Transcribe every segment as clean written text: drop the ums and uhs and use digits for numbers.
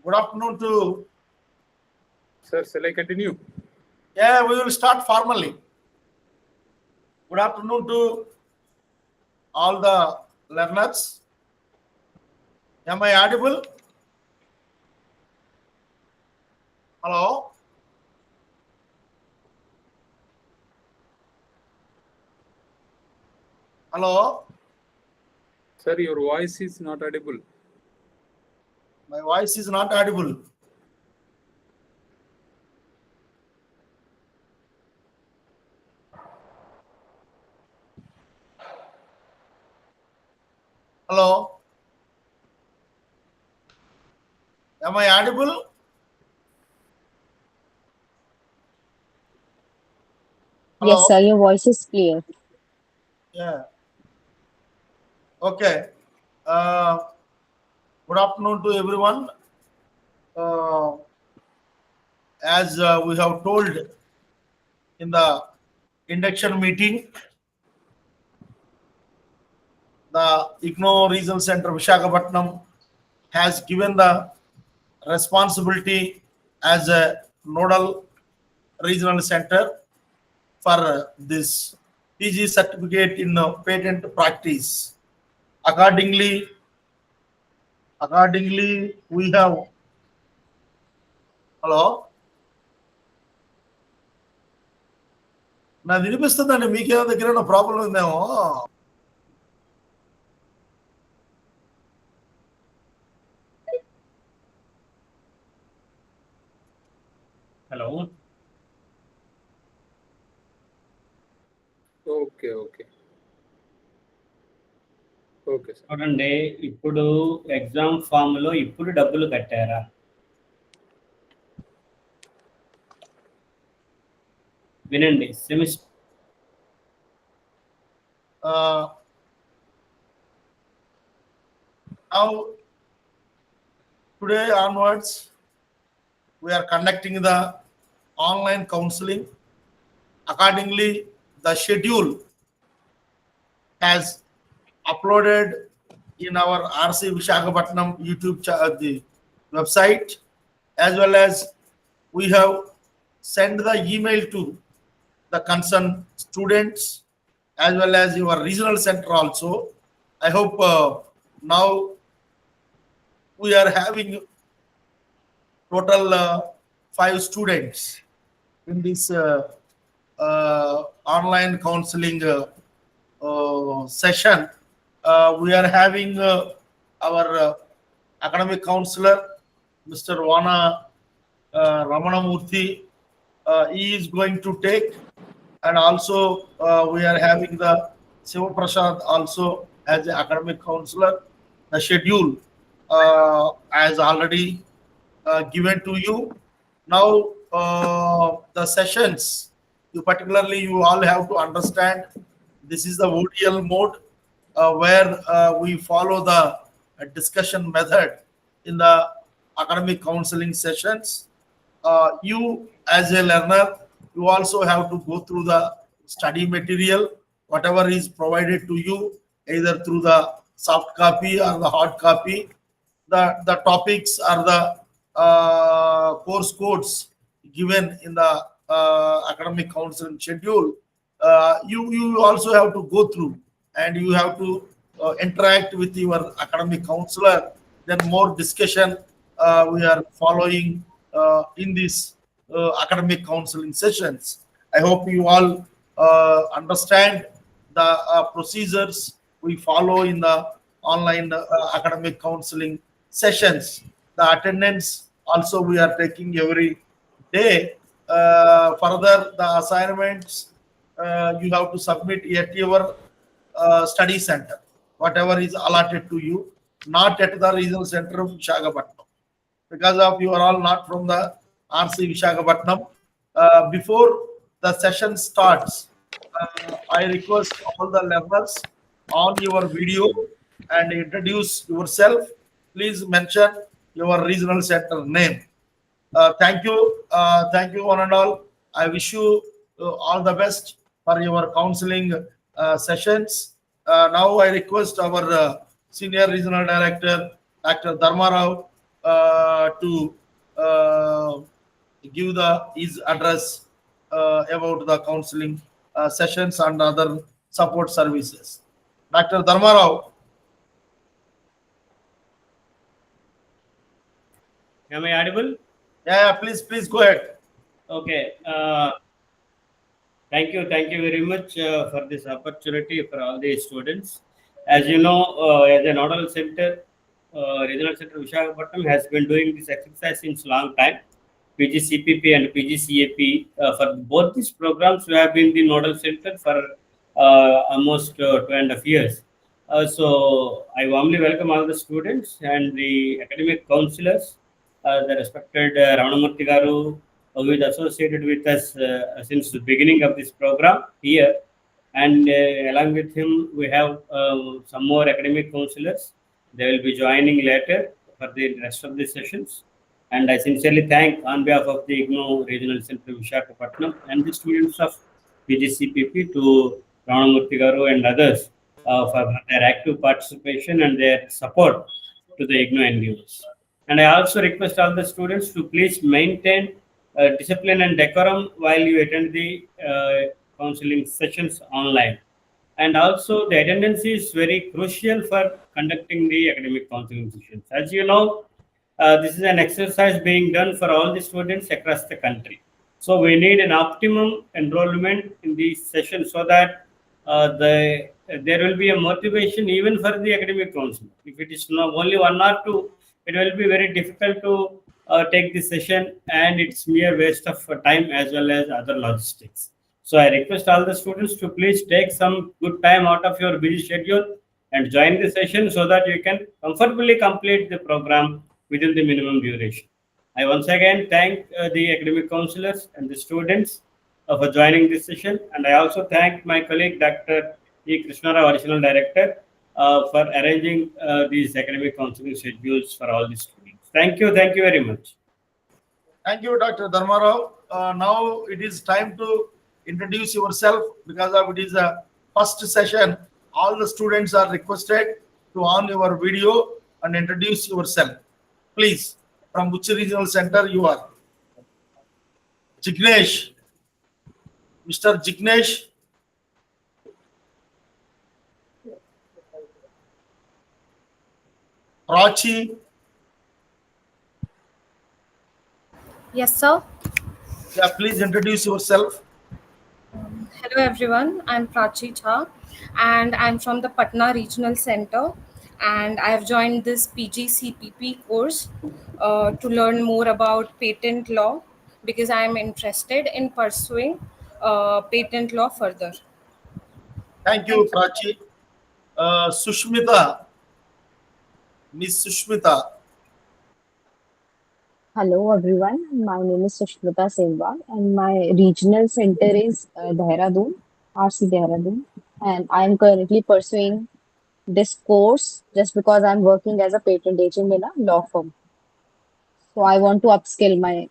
Good afternoon to. Sir, shall I continue? Yeah, we will start formally. Good afternoon to all the learners. Am I audible? Hello? Hello? Sir, your voice is not audible. My voice is not audible. Hello? Am I audible? Hello? Yes, sir. Your voice is clear. Yeah. Okay. Good afternoon to everyone. As we have told in the induction meeting, the IGNO Regional Center Visakhapatnam has given the responsibility as a nodal regional center for this PG certificate in patent practice. Accordingly, we have. Hello? నా వినిపిస్తుందండి, మీకేదో దగ్గర problem ఉందేమో. Hello. Okay okay okay sir. చూడండి, ఇప్పుడు exam form లో ఇప్పుడు డబ్బులు కట్టారా? వినండి, semester Now, today onwards, we are conducting the online counseling. Accordingly, the schedule has uploaded in our RC Visakhapatnam YouTube the website, as well as we have sent the email to the concerned students as well as your regional center also. I hope now we are having total 5 students in this online counseling session. We are having our academic counselor, Mr. Vana Ramanamurthy. He is going to take, and also we are having the Siva Prasad also as the academic counselor. The schedule as already given to you. Now the sessions, particularly you all have to understand, this is the ODL mode where we follow the discussion method in the academic counseling sessions. You as a learner, you also have to go through the study material, whatever is provided to you, either through the soft copy or the hard copy. The topics are the course codes given in the academic counseling schedule. You also have to go through, and you have to interact with your academic counselor. Then more discussion we are following in these academic counseling sessions. I hope you all understand the procedures we follow in the online academic counseling sessions. The attendance also we are taking every day. Further, the assignments you have to submit at your study center, whatever is allotted to you, not at the regional center of Visakhapatnam, because of you are all not from the RC Visakhapatnam. Before the session starts, I request all the learners on your video and introduce yourself. Please mention your regional center name. Thank you, one and all. I wish you all the best for your counseling sessions. Now I request our Senior Regional Director Dr. Dharmarao to give his address about the counseling sessions and other support services. Dr. Dharmarao. Am I audible? Yeah, please go ahead. Okay. Thank you very much for this opportunity for all the students. As you know, as a nodal center, regional center Visakhapatnam has been doing this exercise since long time. PGCPP and PGCAP for both these programs, we have been the nodal center for almost 2.5 years. So I warmly welcome all the students and the academic counselors, the respected Ramanamurthy Garu, who is associated with us since the beginning of this program here. And along with him, we have some more academic counselors. They will be joining later for the rest of the sessions. And I sincerely thank on behalf of the IGNO Regional Center Visakhapatnam and the students of PGCPP to Ramanamurthy Garu and others for their active participation and their support to the IGNO endeavors. And I also request all the students to please maintain discipline and decorum while you attend the counseling sessions online. And also, the attendance is very crucial for conducting the academic counseling sessions. As you know, this is an exercise being done for all the students across the country. So we need an optimum enrollment in these sessions so that there will be a motivation even for the academic counselor. If it is not only one or two, it will be very difficult to take the session, and it's mere waste of time as well as other logistics. So I request all the students to please take some good time out of your busy schedule and join the session so that you can comfortably complete the program within the minimum duration. I once again thank the academic counselors and the students for joining this session, and I also thank my colleague Dr. E. Krishnarao, Additional Director, for arranging these academic counseling schedules for all the students. Thank you very much. Thank you, Dr. Dharmarao. Now it is time to introduce yourself because of it is a first session. All the students are requested to on your video and introduce yourself. Please, from which regional center you are? Jignesh. Mr. Jignesh. Prachi. Yes, sir. Yeah, please introduce yourself. Hello, everyone. I'm Prachi Jha, and I'm from the Patna Regional Center. And I have joined this PGCPP course to learn more about patent law because I'm interested in pursuing patent law further. Thank you, Prachi. Sushmita. Miss Sushmita. Hello everyone, my name is Sushmita Sehwag and my regional center is Dehradun, RC Dehradun, and I am currently pursuing this course just because I'm working as a patent agent in a law firm. So I want to upskill my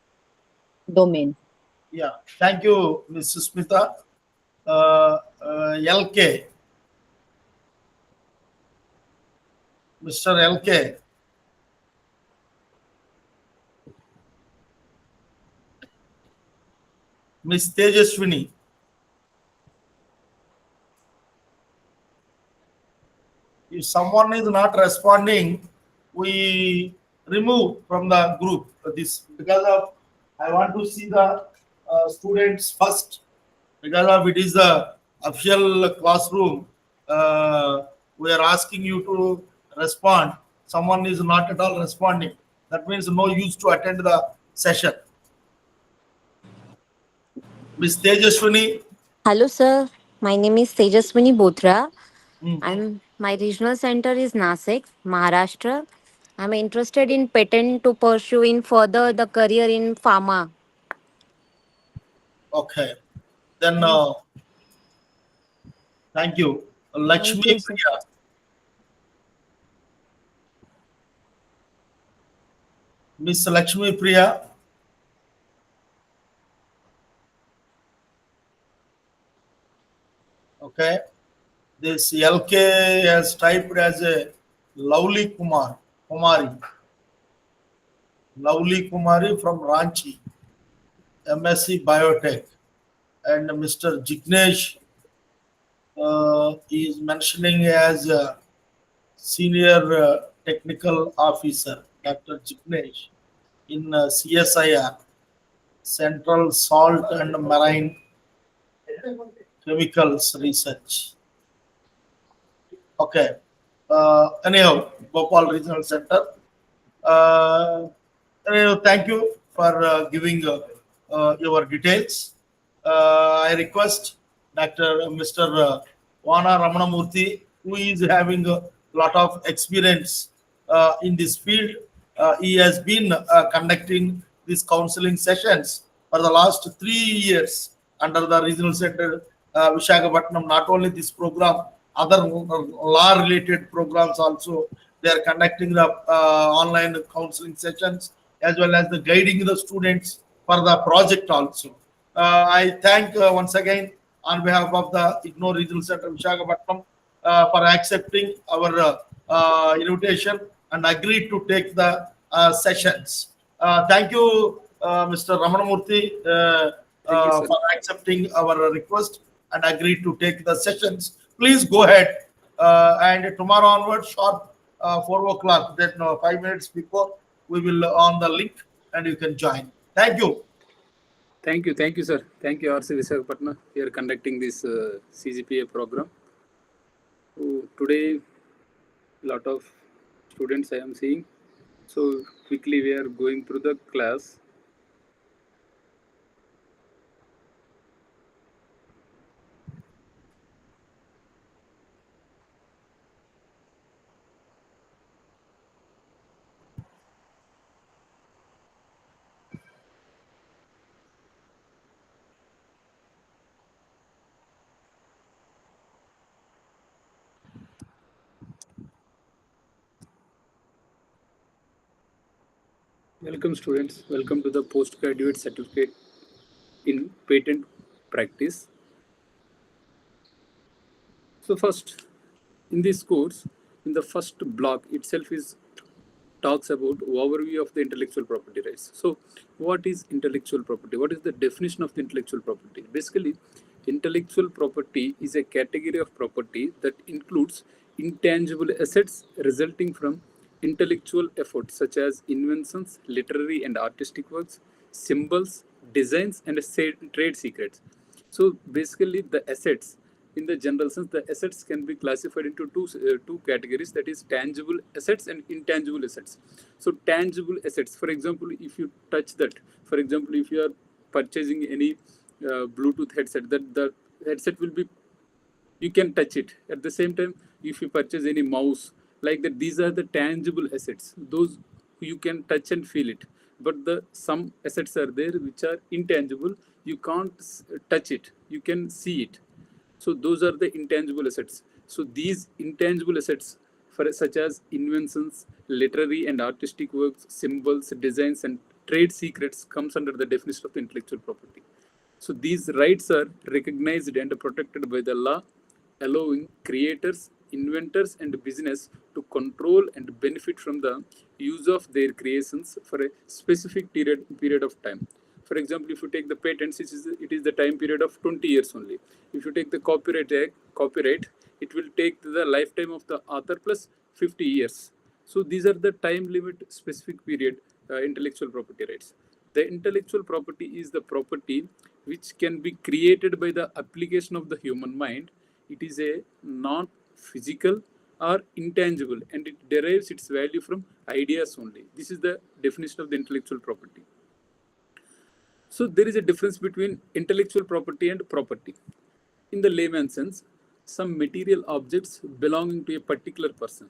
domain. Yeah, thank you, Miss Sushmita. LK. Mr. LK. Miss Tejaswini. If someone is not responding, we remove from the group this because of I want to see the students first because of it is the official classroom. We are asking you to respond. Someone is not at all responding. That means no use to attend the session. Miss Tejaswini. Hello, sir. My name is Tejaswini Bothra. Mm. My regional center is Nasik, Maharashtra. I'm interested in patent to pursue in further the career in pharma. Okay. Then thank you. Lakshmi Thank you, sir. Priya. Miss Lakshmi Priya. Okay. This LK has typed as a Lovely Kumari from Ranchi, MSc Biotech, and Mr. Jignesh is mentioning as senior technical officer, Dr. Jignesh, in CSIR, Central Salt and Marine Chemicals Research. Okay. Anyhow, Bhopal Regional Center. Anyhow, thank you for giving your details. I request Mr. Vana Ramanamurthy, who is having a lot of experience in this field. He has been conducting these counseling sessions for the last 3 years under the regional center Visakhapatnam. Not only this program, other law related programs also, they are conducting the online counseling sessions as well as the guiding the students for the project also. I thank once again on behalf of the IGNOR Regional Center Visakhapatnam for accepting our invitation and agreed to take the sessions. Thank you, Mr. Ramanamurthy, Thank you, sir. for accepting our request and agreed to take the sessions. Please go ahead. And tomorrow onwards, sharp 4 o'clock, then 5 minutes before, we will on the link and you can join. Thank you. Thank you, sir. Thank you, RC Visakhapatnam. We are conducting this CGPA program. So today, lot of students I am seeing. So quickly we are going through the class. Welcome students. Welcome to the postgraduate certificate in patent practice. So first, in this course, in the first block itself is talks about overview of the intellectual property rights. So what is intellectual property? What is the definition of the intellectual property? Basically, intellectual property is a category of property that includes intangible assets resulting from intellectual efforts such as inventions, literary and artistic works, symbols, designs, and trade secrets. So basically, the assets, in the general sense, the assets can be classified into two categories, that is tangible assets and intangible assets. So tangible assets, for example, if you touch that, for example, if you are purchasing any Bluetooth headset, that the headset will be, you can touch it. At the same time, if you purchase any mouse like that, these are the tangible assets, those you can touch and feel it. But the some assets are there which are intangible, you can't touch it, you can see it. So those are the intangible assets. So these intangible assets, for such as inventions, literary and artistic works, symbols, designs, and trade secrets, comes under the definition of the intellectual property. So these rights are recognized and protected by the law, allowing creators, inventors, and business to control and benefit from the use of their creations for a specific period of time. For example, if you take the patents, it is the time period of 20 years only. If you take the copyright, it will take the lifetime of the author plus 50 years. So these are the time limit specific period intellectual property rights. The intellectual property is the property which can be created by the application of the human mind. It is a non-physical or intangible, and it derives its value from ideas only. This is the definition of the intellectual property. So there is a difference between intellectual property and property. In the layman sense, some material objects belonging to a particular person.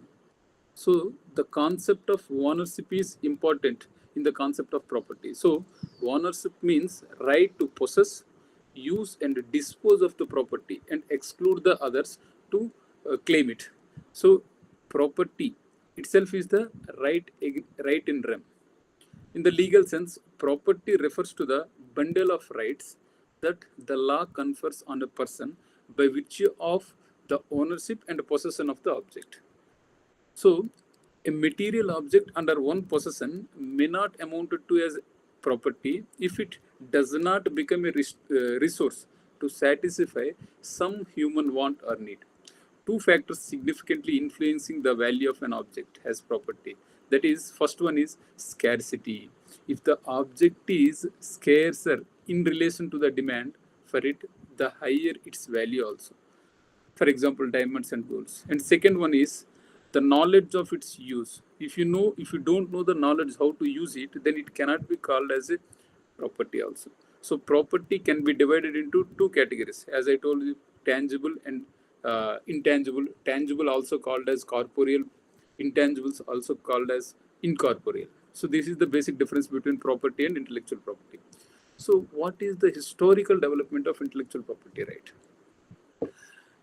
So the concept of ownership is important in the concept of property. So ownership means right to possess, use, and dispose of the property and exclude the others to claim it. So property itself is the right in rem. In the legal sense, property refers to the bundle of rights that the law confers on a person by virtue of the ownership and possession of the object. So, A material object under one possession may not amount to as property if it does not become a resource to satisfy some human want or need. Two factors significantly influencing the value of an object as property. That is, first one is scarcity. If the object is scarcer in relation to the demand for it, the higher its value also. For example, diamonds and golds. And second one is the knowledge of its use. If you don't know the knowledge how to use it, then it cannot be called as a property also. So property can be divided into two categories, as I told you, tangible and intangible. Tangible also called as corporeal, intangibles also called as incorporeal. So this is the basic difference between property and intellectual property. So what is the historical development of intellectual property right?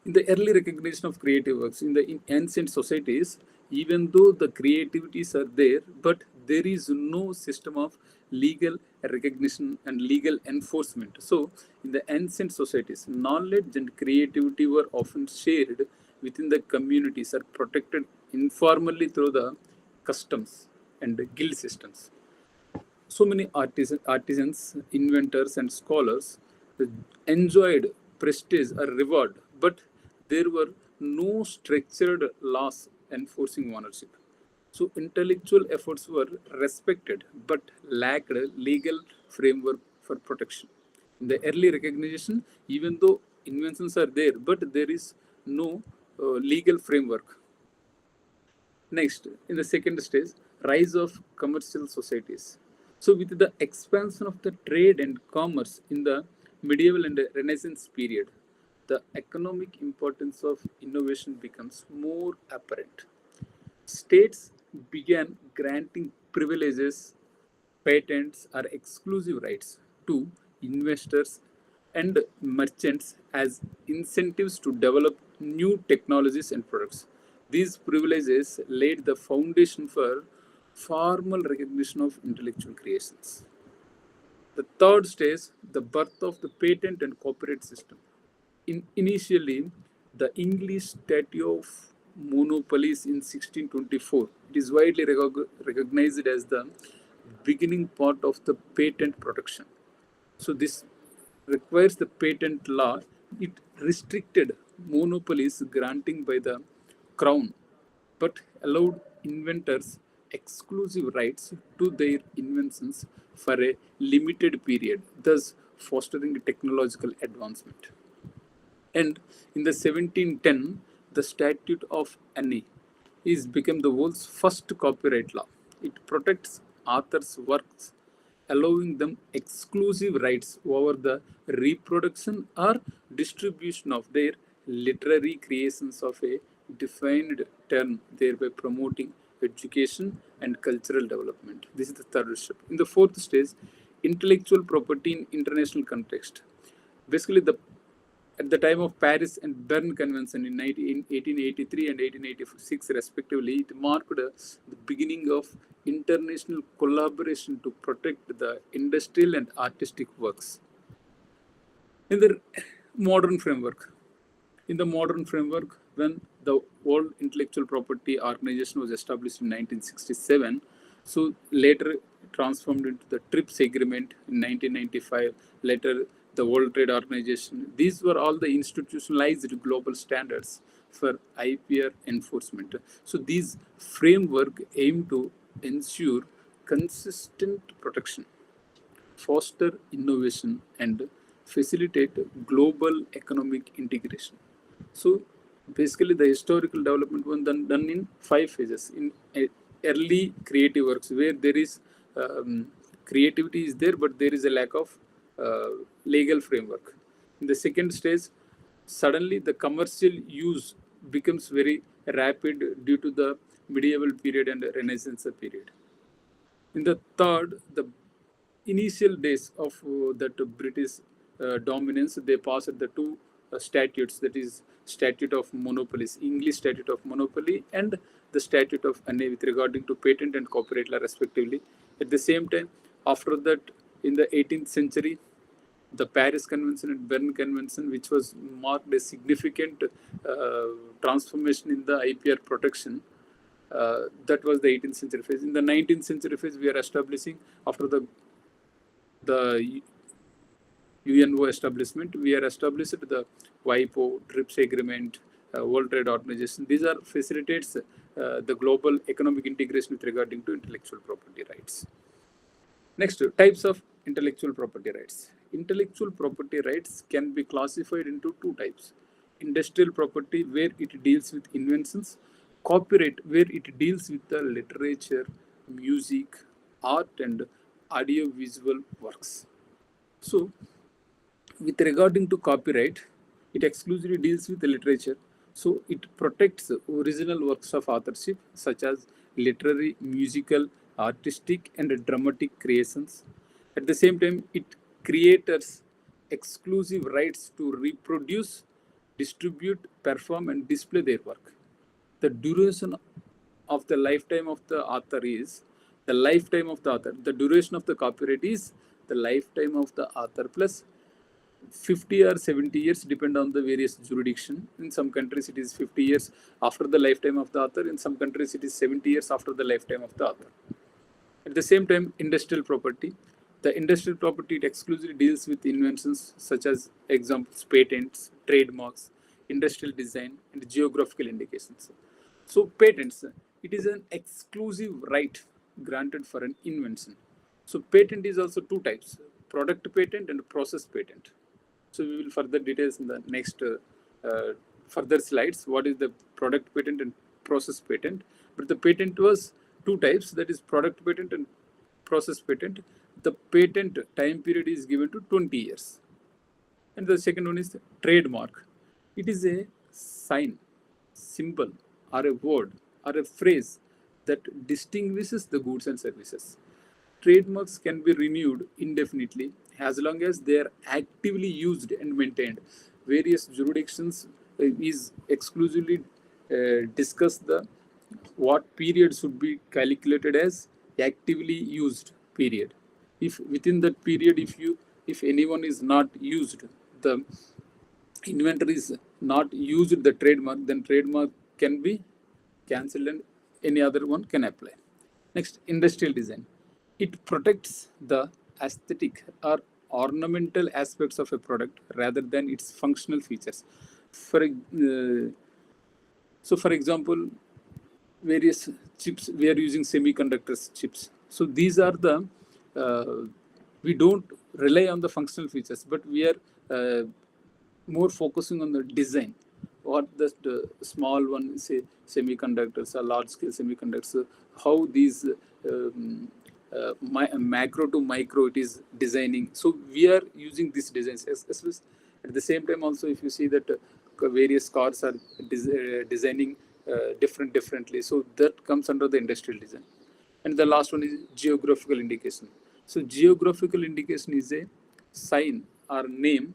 In the early recognition of creative works in ancient societies, even though the creativities are there, but there is no system of legal recognition and legal enforcement. So, in the ancient societies, knowledge and creativity were often shared within the communities, are protected informally through the customs and guild systems. So many artisans, inventors, and scholars enjoyed prestige or reward, but there were no structured laws enforcing ownership. So intellectual efforts were respected, but lacked a legal framework for protection. In the early recognition, even though inventions are there, but there is no legal framework. Next, in the second stage, rise of commercial societies. So, with the expansion of the trade and commerce in the medieval and Renaissance period, the economic importance of innovation becomes more apparent. States began granting privileges, patents, or exclusive rights to investors and merchants as incentives to develop new technologies and products. These privileges laid the foundation for formal recognition of intellectual creations. The third stage, the birth of the patent and copyright system. Initially, the English Statute of Monopolies in 1624, it is widely recognized as the beginning part of the patent protection. So this requires the patent law. It restricted monopolies granting by the crown, but allowed inventors exclusive rights to their inventions for a limited period, thus fostering technological advancement. And in the 1710, the Statute of Anne is become the world's first copyright law. It protects authors' works, allowing them exclusive rights over the reproduction or distribution of their literary creations of a defined term, thereby promoting education and cultural development. This is the third step. In the fourth stage, intellectual property in international context. Basically, at the time of Paris and Berne Convention in 1883 and 1886 respectively, it marked the beginning of international collaboration to protect the industrial and artistic works. In the modern framework, when the World Intellectual Property Organization was established in 1967, so later transformed into the TRIPS Agreement in 1995, later the World Trade Organization. These were all the institutionalized global standards for IPR enforcement. So these framework aim to ensure consistent protection, foster innovation, and facilitate global economic integration. So basically the historical development was done in 5 phases. In early creative works where there is creativity is there, but there is a lack of legal framework. In the second stage, suddenly the commercial use becomes very rapid due to the medieval period and Renaissance period. In the third, the initial days of that British dominance, they passed the two statutes, that is Statute of Monopolies, English Statute of Monopoly and the Statute of Anne with regarding to patent and copyright law respectively. At the same time, after that, in the 18th century, the Paris Convention and Berne Convention, which was marked a significant transformation in the IPR protection. That was the 18th century phase. In the 19th century phase, we are establishing, after the UNO establishment, we are established the WIPO, TRIPS agreement, World Trade Organization. These are facilitates the global economic integration with regarding to intellectual property rights. Next, types of intellectual property rights. Intellectual property rights can be classified into two types. Industrial property, where it deals with inventions. Copyright, where it deals with the literature, music, art, and audiovisual works. So, with regarding to copyright, it exclusively deals with the literature. So it protects original works of authorship such as literary, musical, artistic, and dramatic creations. At the same time, it creators exclusive rights to reproduce, distribute, perform, and display their work. The duration of the lifetime of the author is the lifetime of the author. The duration of the copyright is the lifetime of the author plus 50 or 70 years, depend on the various jurisdiction. In some countries it is 50 years after the lifetime of the author. In some countries it is 70 years after the lifetime of the author. At the same time, industrial property. The industrial property, it exclusively deals with inventions such as examples, patents, trademarks, industrial design, and geographical indications. So patents, it is an exclusive right granted for an invention. So patent is also two types, product patent and process patent. So we will further details in the next further slides. What is the product patent and process patent? But the patent was two types, that is product patent and process patent. The patent time period is given to 20 years. And the second one is trademark. It is a sign, symbol, or a word, or a phrase that distinguishes the goods and services. Trademarks can be renewed indefinitely as long as they are actively used and maintained. Various jurisdictions is exclusively discuss the what period should be calculated as actively used period. If within that period, if anyone is not used, the inventor is not used the trademark, then trademark can be cancelled and any other one can apply. Next, industrial design. It protects the aesthetic or ornamental aspects of a product rather than its functional features. For example, various chips, we are using semiconductors chips. So these are the we don't rely on the functional features, but we are more focusing on the design. What the small one, say semiconductors or large scale semiconductors, how these macro to micro it is designing. So we are using these designs. At the same time, also if you see that various cars are designing differently, so that comes under the industrial design. And the last one is geographical indication. So geographical indication is a sign or name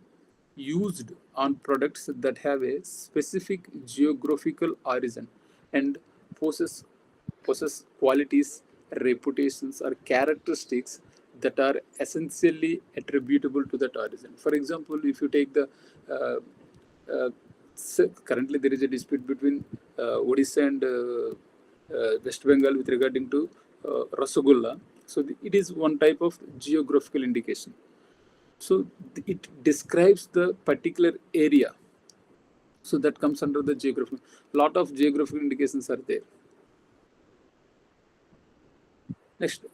used on products that have a specific geographical origin and possess qualities, reputations, or characteristics that are essentially attributable to that origin. For example, if you take the currently there is a dispute between Odisha and West Bengal with regarding to Rasagulla. So it is one type of geographical indication. So it describes the particular area. So that comes under the geographical. Lot of geographical indications are there. Next,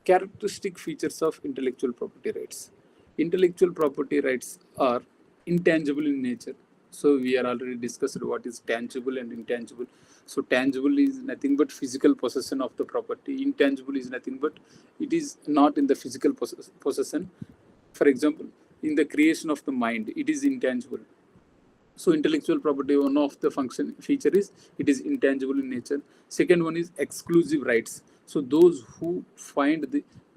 characteristic features of intellectual property rights. Intellectual property rights are intangible in nature. So we are already discussed what is tangible and intangible. So tangible is nothing but physical possession of the property. Intangible is nothing but it is not in the physical possession. For example, in the creation of the mind, it is intangible. So intellectual property, one of the function feature is it is intangible in nature. Second one is exclusive rights. So those who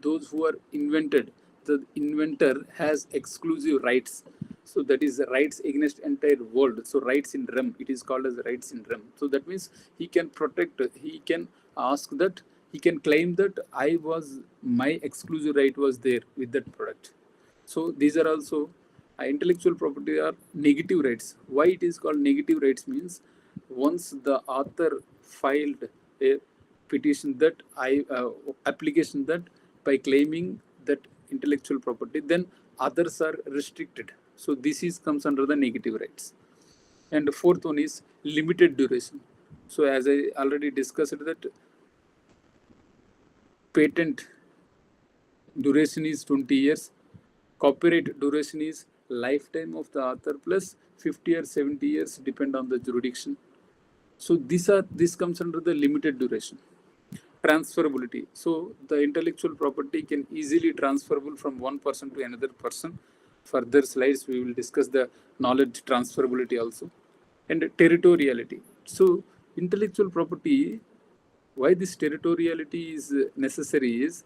those who are invented, the inventor has exclusive rights. So that is the rights against entire world. So rights in rem, it is called as rights in rem. So that means he can protect, he can ask that, he can claim that my exclusive right was there with that product. So these are also intellectual property are negative rights. Why it is called negative rights means once the author filed a petition that application that by claiming that intellectual property, then others are restricted. So this is comes under the negative rights. And the fourth one is limited duration. So as I already discussed that patent duration is 20 years, copyright duration is lifetime of the author plus 50 or 70 years depend on the jurisdiction. So this comes under the limited duration. Transferability. So the intellectual property can easily transferable from one person to another person. Further slides we will discuss the knowledge transferability also. And territoriality. So intellectual property, why this territoriality is necessary is,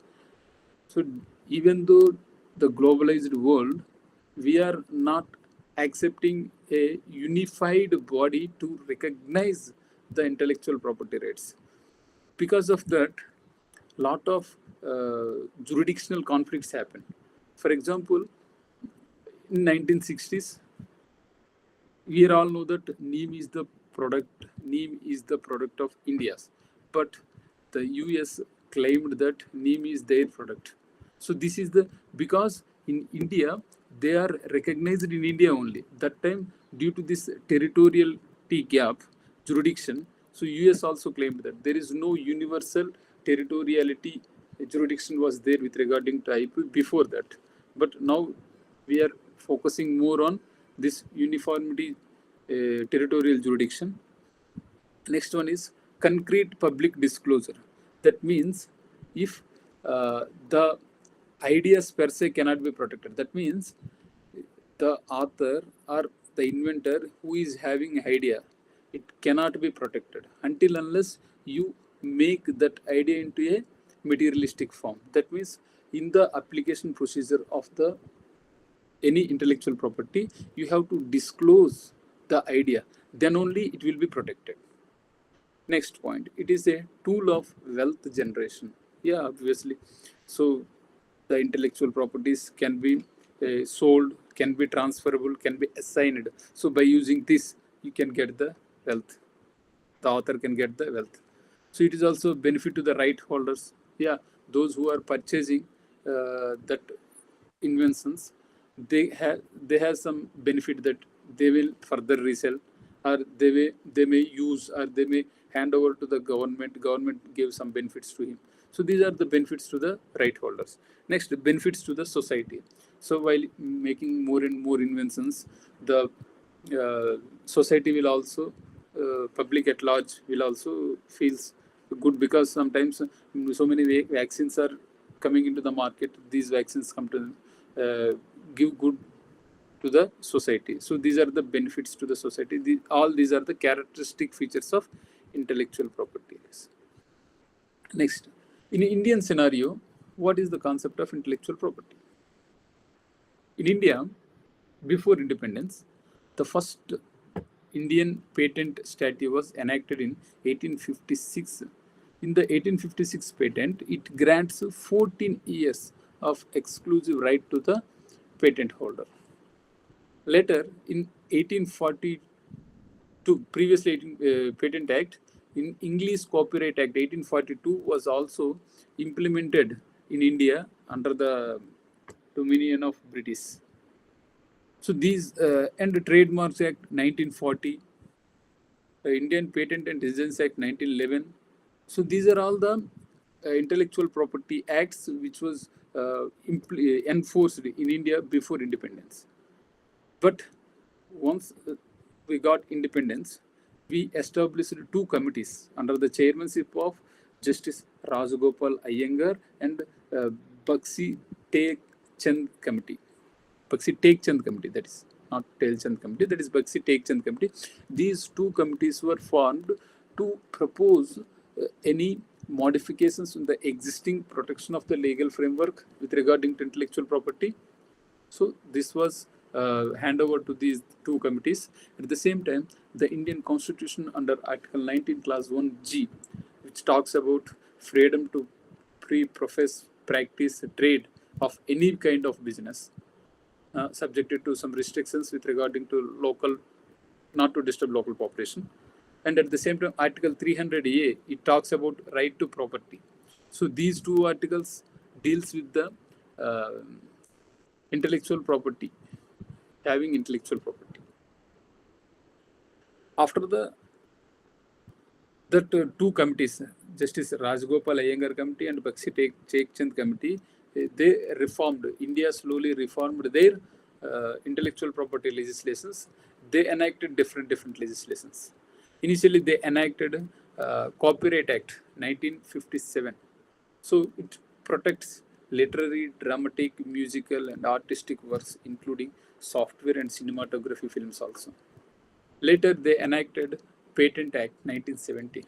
so even though the globalized world, we are not accepting a unified body to recognize the intellectual property rights. Because of that, lot of jurisdictional conflicts happen. For example, in 1960s, we all know that neem is the product of India's, but the US claimed that neem is their product. So this is because in India they are recognized in India only. That time, due to this territoriality gap, jurisdiction, so US also claimed that there is no universal territoriality jurisdiction was there with regarding to IP before that. But now we are focusing more on this uniformity territorial jurisdiction. Next one is concrete public disclosure. That means if the ideas per se cannot be protected, that means the author or the inventor who is having idea, it cannot be protected until unless you make that idea into a materialistic form. That means in the application procedure of the any intellectual property, you have to disclose the idea, then only it will be protected. Next point, it is a tool of wealth generation. Yeah, obviously. So the intellectual properties can be sold, can be transferable, can be assigned. So by using this, you can get the wealth. The author can get the wealth. So it is also a benefit to the right holders. Yeah, those who are purchasing that inventions, they have some benefit that they will further resell, or they may use, or they may hand over to the government. Government gives some benefits to him. So these are the benefits to the right holders. Next, benefits to the society. So while making more and more inventions, the society will also, public at large will also feels good, because sometimes so many vaccines are coming into the market. These vaccines come to give good to the society. So these are the benefits to the society. All these are the characteristic features of intellectual property. Next, in Indian scenario, what is the concept of intellectual property? In India, before independence, the first Indian patent statute was enacted in 1856. In the 1856 patent, it grants 14 years of exclusive right to the patent holder. Later, in 1842, previous Patent Act, in English Copyright Act 1842 was also implemented in India under the dominion of British. So these and the Trademarks Act 1940, the Indian Patent and Designs Act 1911. So these are all the intellectual property acts which was enforced in India before independence. But once we got independence, we established two committees under the chairmanship of Justice Rajagopal Iyengar and Bakshi Tek Chand Committee. Bakshi Tek Chand Committee, that is not Tel Chand Committee, that is Bakshi Tek Chand Committee. These two committees were formed to propose any modifications in the existing protection of the legal framework with regarding to intellectual property. So this was hand over to these two committees. At the same time, the Indian Constitution under Article 19, Clause 1G, which talks about freedom to profess, practice, trade of any kind of business, subjected to some restrictions with regarding to local, not to disturb local population. And at the same time, Article 300A, it talks about right to property. So these two articles deals with the intellectual property, having intellectual property. After that two committees, Justice Rajgopal Iyengar Committee and Bakshi Chekchand Committee, they reformed, India slowly reformed their intellectual property legislations. They enacted different legislations. Initially, they enacted Copyright Act 1957. So it protects literary, dramatic, musical, and artistic works, including software and cinematography films also. Later, they enacted Patent Act 1970.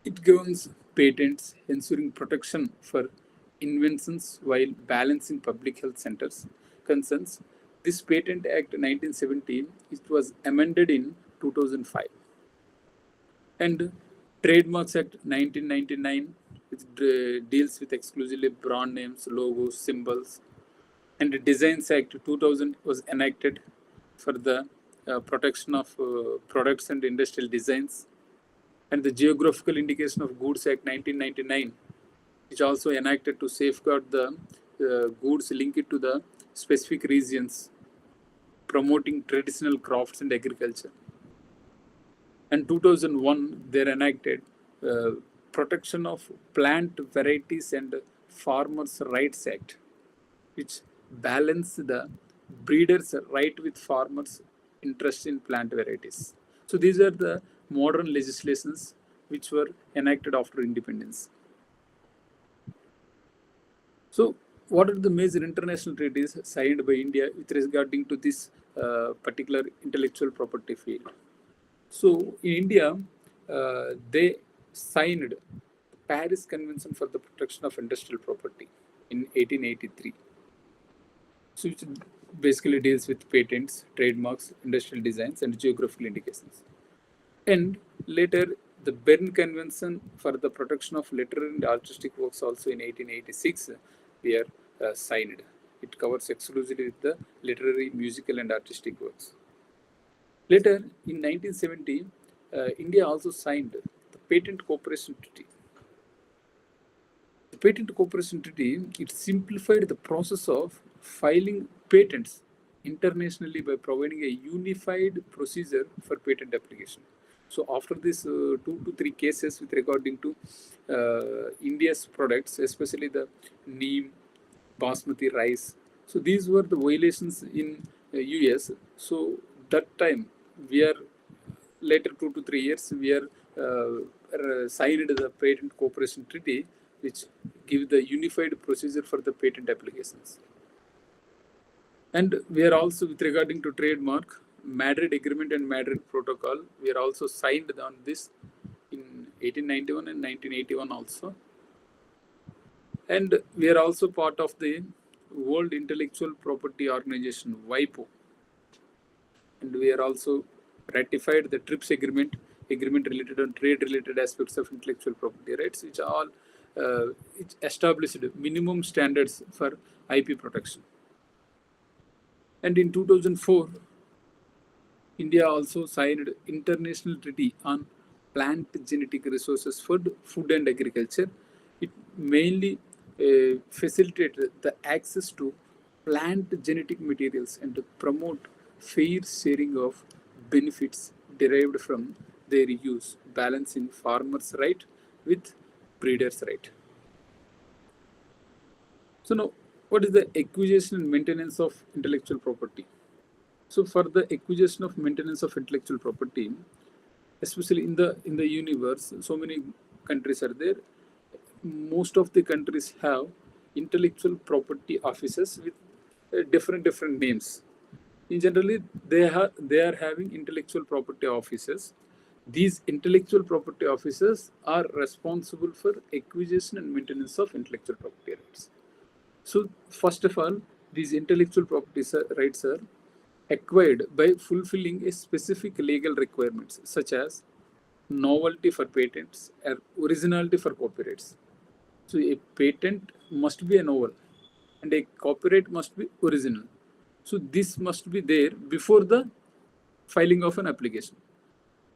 It governs patents, ensuring protection for inventions while balancing public health centers concerns. This Patent Act 1970, it was amended in 2005. And Trademarks Act 1999, which deals with exclusively brand names, logos, symbols. And the Designs Act 2000 was enacted for the protection of products and industrial designs. And the Geographical Indication of Goods Act 1999, which also enacted to safeguard the goods linked to the specific regions, promoting traditional crafts and agriculture. And 2001, they enacted Protection of Plant Varieties and Farmers' Rights Act, which balanced the breeders' right with farmers' interest in plant varieties. So these are the modern legislations which were enacted after independence. So what are the major international treaties signed by India with regarding to this particular intellectual property field? So in India, they signed the Paris Convention for the Protection of Industrial Property in 1883. So it basically deals with patents, trademarks, industrial designs, and geographical indications. And later, the Berne Convention for the Protection of Literary and Artistic Works also in 1886 were signed. It covers exclusively with the literary, musical, and artistic works. Later, in 1970, India also signed the Patent Cooperation Treaty. The Patent Cooperation Treaty, it simplified the process of filing patents internationally by providing a unified procedure for patent application. So after this 2 to 3 cases with regarding to India's products, especially the neem, basmati rice, so these were the violations in US. So that time we are later 2 to 3 years we are signed the Patent Cooperation Treaty, which gives the unified procedure for the patent applications. And we are also with regarding to trademark, Madrid Agreement and Madrid Protocol, we are also signed on this in 1891 and 1981 also. And we are also part of the World Intellectual Property Organization, WIPO. And we are also ratified the TRIPS agreement related on trade-related aspects of intellectual property rights, which are all it established minimum standards for IP protection. And in 2004, India also signed International Treaty on Plant Genetic Resources for Food and Agriculture. It mainly facilitated the access to plant genetic materials and to promote fair sharing of benefits derived from their use, balancing farmers' right with breeders' right. So now, what is the acquisition and maintenance of intellectual property? So for the acquisition of maintenance of intellectual property, especially in the universe, so many countries are there. Most of the countries have intellectual property offices with different names. In generally, they are having intellectual property offices. These intellectual property offices are responsible for acquisition and maintenance of intellectual property rights. So first of all, these intellectual property rights are acquired by fulfilling a specific legal requirements such as novelty for patents or originality for copyrights. So a patent must be a novel and a copyright must be original. So this must be there before the filing of an application.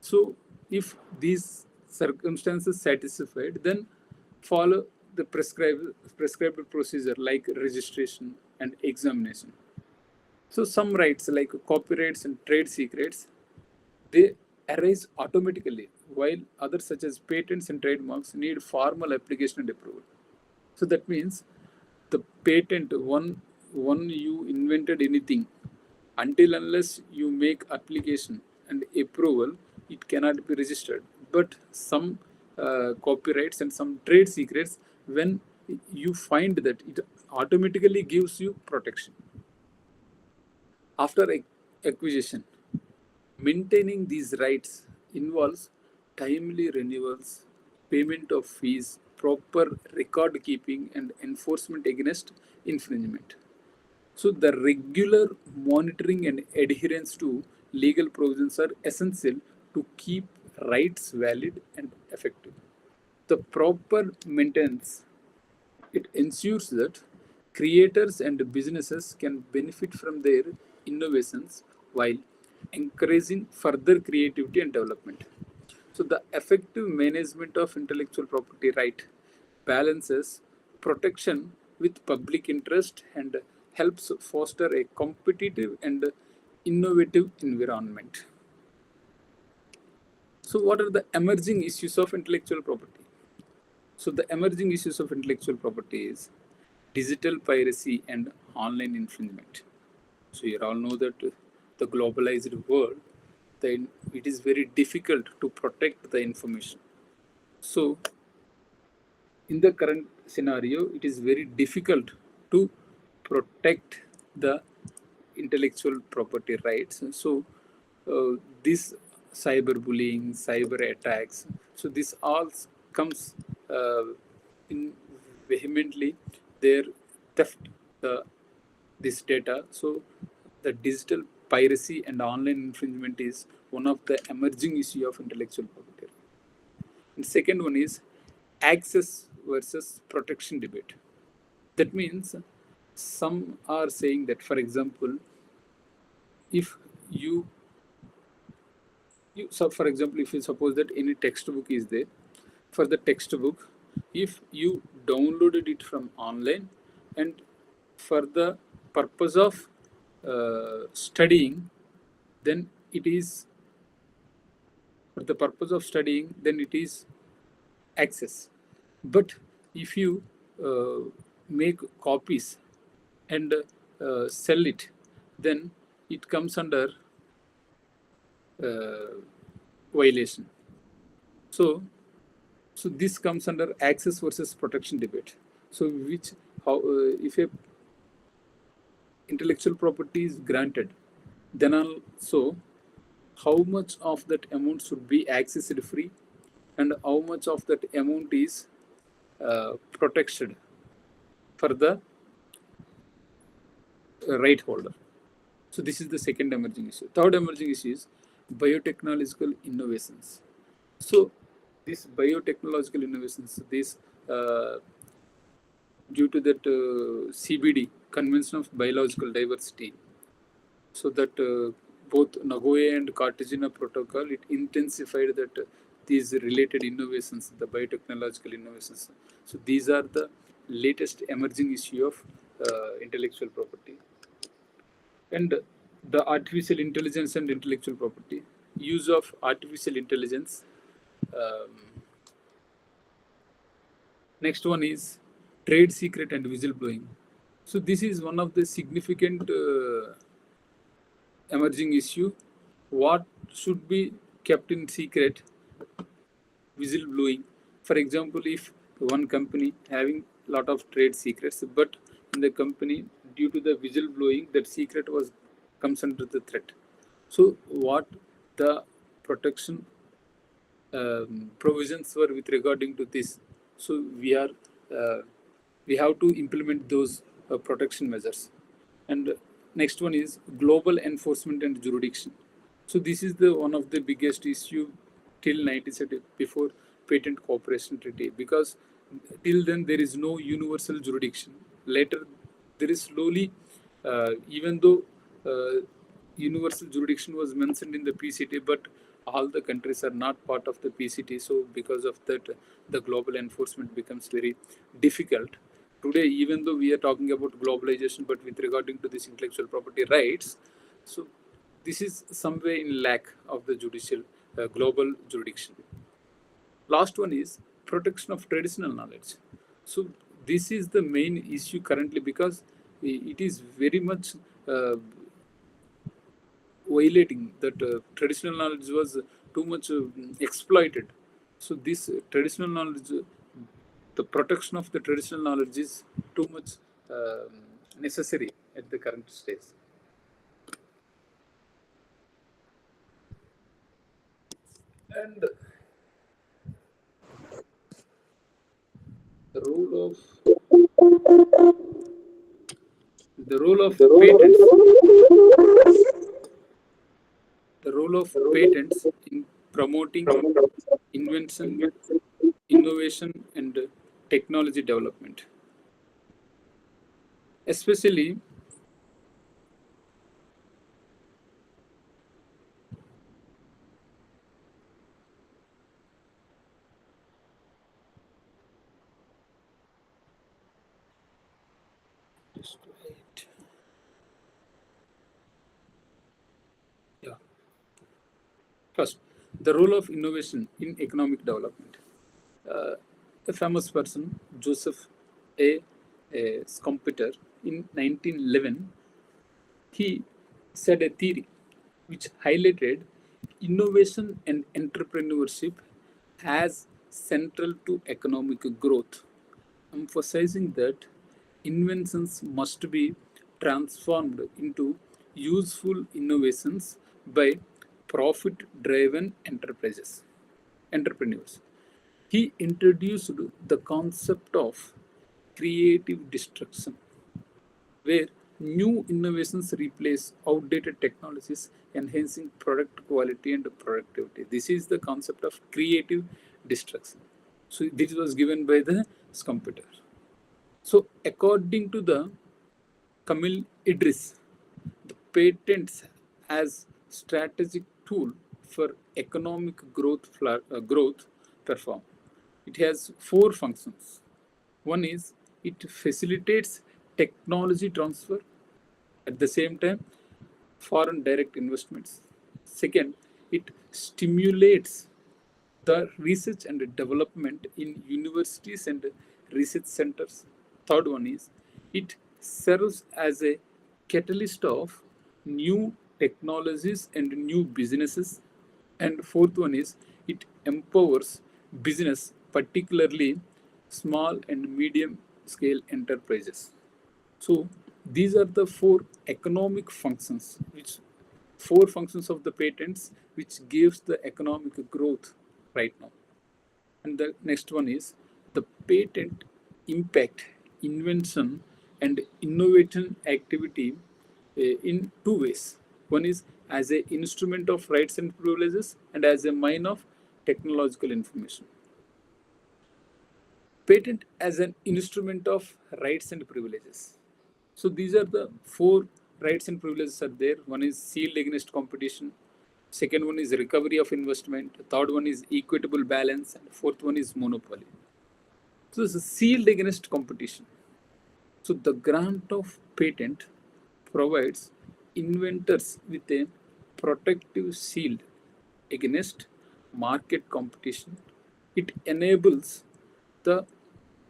So if these circumstances satisfied, then follow the prescribed procedure like registration and examination. So some rights like copyrights and trade secrets, they arise automatically, while others such as patents and trademarks need formal application and approval. So that means the patent, one you invented anything, until unless you make application and approval, it cannot be registered. But some copyrights and some trade secrets, when you find that, it automatically gives you protection. After acquisition, maintaining these rights involves timely renewals, payment of fees, proper record keeping, and enforcement against infringement. So, the regular monitoring and adherence to legal provisions are essential to keep rights valid and effective. The proper maintenance, it ensures that creators and businesses can benefit from their innovations while encouraging further creativity and development. So, the effective management of intellectual property right balances protection with public interest and helps foster a competitive and innovative environment. So, what are the emerging issues of intellectual property? So, the emerging issues of intellectual property is digital piracy and online infringement. So, you all know that the globalized world, then it is very difficult to protect the information. So, in the current scenario, it is very difficult to protect the intellectual property rights. So, this cyberbullying, cyber attacks, so this all comes in vehemently their theft this data. So, the digital piracy and online infringement is one of the emerging issue of intellectual property. And second one is access versus protection debate. That means some are saying that, for example, if so for example, if you suppose that any textbook is there, for the textbook, if you downloaded it from online and for the purpose of studying, then it is access. But if you make copies and sell it, then it comes under violation. So this comes under access versus protection debate. So if a intellectual property is granted, then also how much of that amount should be accessed free and how much of that amount is protected for the right holder. So this is the second emerging issue. Third emerging issue is biotechnological innovations. So these biotechnological innovations, due to that CBD, Convention of Biological Diversity, so that both Nagoya and Cartagena Protocol, it intensified that these related innovations, the biotechnological innovations. So these are the latest emerging issue of intellectual property. And the artificial intelligence and intellectual property, use of artificial intelligence. Next one is trade secret and whistleblowing. So this is one of the significant emerging issue. What should be kept in secret? Whistleblowing. For example, if one company having lot of trade secrets, but in the company, due to the whistleblowing, that secret comes under the threat. So what the protection provisions were with regarding to this? So we have to implement those protection measures. And next one is global enforcement and jurisdiction. So this is the one of the biggest issue till 1970, before Patent Cooperation Treaty, because till then there is no universal jurisdiction. Later there is slowly, even though universal jurisdiction was mentioned in the PCT, but all the countries are not part of the PCT. So because of that, the global enforcement becomes very difficult. Today, even though we are talking about globalization, but with regarding to this intellectual property rights, so this is somewhere in lack of the judicial global jurisdiction. Last one is protection of traditional knowledge. So this is the main issue currently, because it is very much violating that traditional knowledge was too much exploited. So this traditional knowledge, the protection of the traditional knowledge is too much necessary at the current stage. And the role of patents, the role of patents in promoting invention, innovation, and technology development, especially just wait. Yeah. First, the role of innovation in economic development. A famous person, Joseph A. Schumpeter, in 1911, he said a theory which highlighted innovation and entrepreneurship as central to economic growth, emphasizing that inventions must be transformed into useful innovations by profit-driven entrepreneurs. He introduced the concept of creative destruction, where new innovations replace outdated technologies, enhancing product quality and productivity. This is the concept of creative destruction. So this was given by the Schumpeter. So according to the Camille Idris, the patents as strategic tool for economic growth perform. It has four functions. One is it facilitates technology transfer, at the same time foreign direct investments. Second, it stimulates the research and development in universities and research centers. Third one is it serves as a catalyst of new technologies and new businesses. And fourth one is it empowers business, particularly small and medium scale enterprises. So these are the four functions of the patents which gives the economic growth right now. And the next one is the patent impact invention and innovation activity in two ways. One is as an instrument of rights and privileges, and as a mine of technological information. Patent as an instrument of rights and privileges. So these are the four rights and privileges are there. One is shield against competition. Second one is recovery of investment. Third one is equitable balance. And fourth one is monopoly. So this is shield against competition. So the grant of patent provides inventors with a protective shield against market competition. It enables the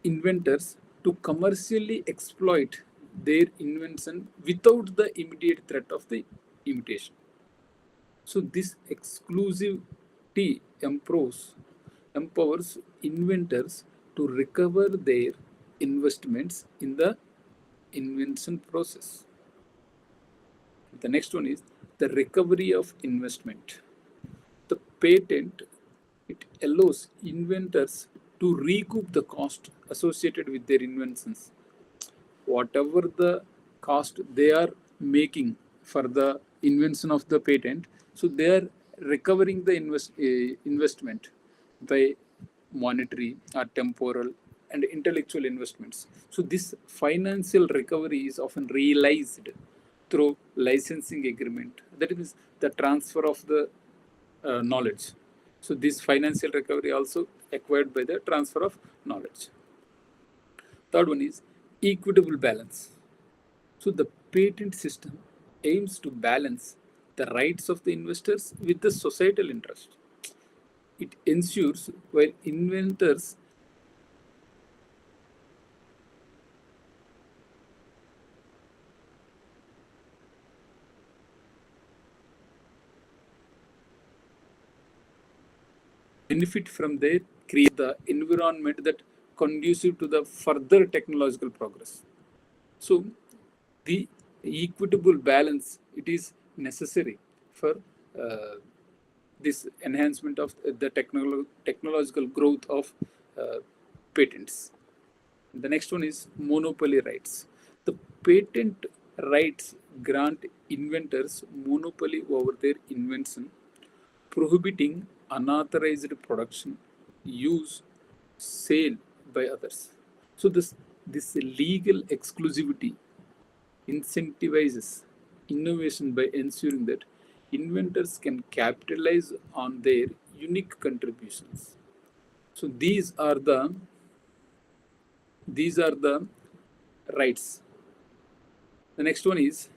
inventors to commercially exploit their invention without the immediate threat of the imitation. So this exclusivity empowers inventors to recover their investments in the invention process. The next one is the recovery of investment. The patent, it allows inventors to recoup the cost associated with their inventions. Whatever the cost they are making for the invention of the patent, so they are recovering the investment by monetary or temporal and intellectual investments. So this financial recovery is often realized through licensing agreement. That is the transfer of the knowledge. So this financial recovery also acquired by the transfer of knowledge. Third one is equitable balance. So the patent system aims to balance the rights of the investors with the societal interest. It ensures while inventors benefit from their create the environment that conducive to the further technological progress. So the equitable balance, it is necessary for this enhancement of the technological growth of patents. The next one is monopoly rights. The patent rights grant inventors monopoly over their invention, prohibiting unauthorized production, use, sale by others. So this legal exclusivity incentivizes innovation by ensuring that inventors can capitalize on their unique contributions. So these are the rights. The next one is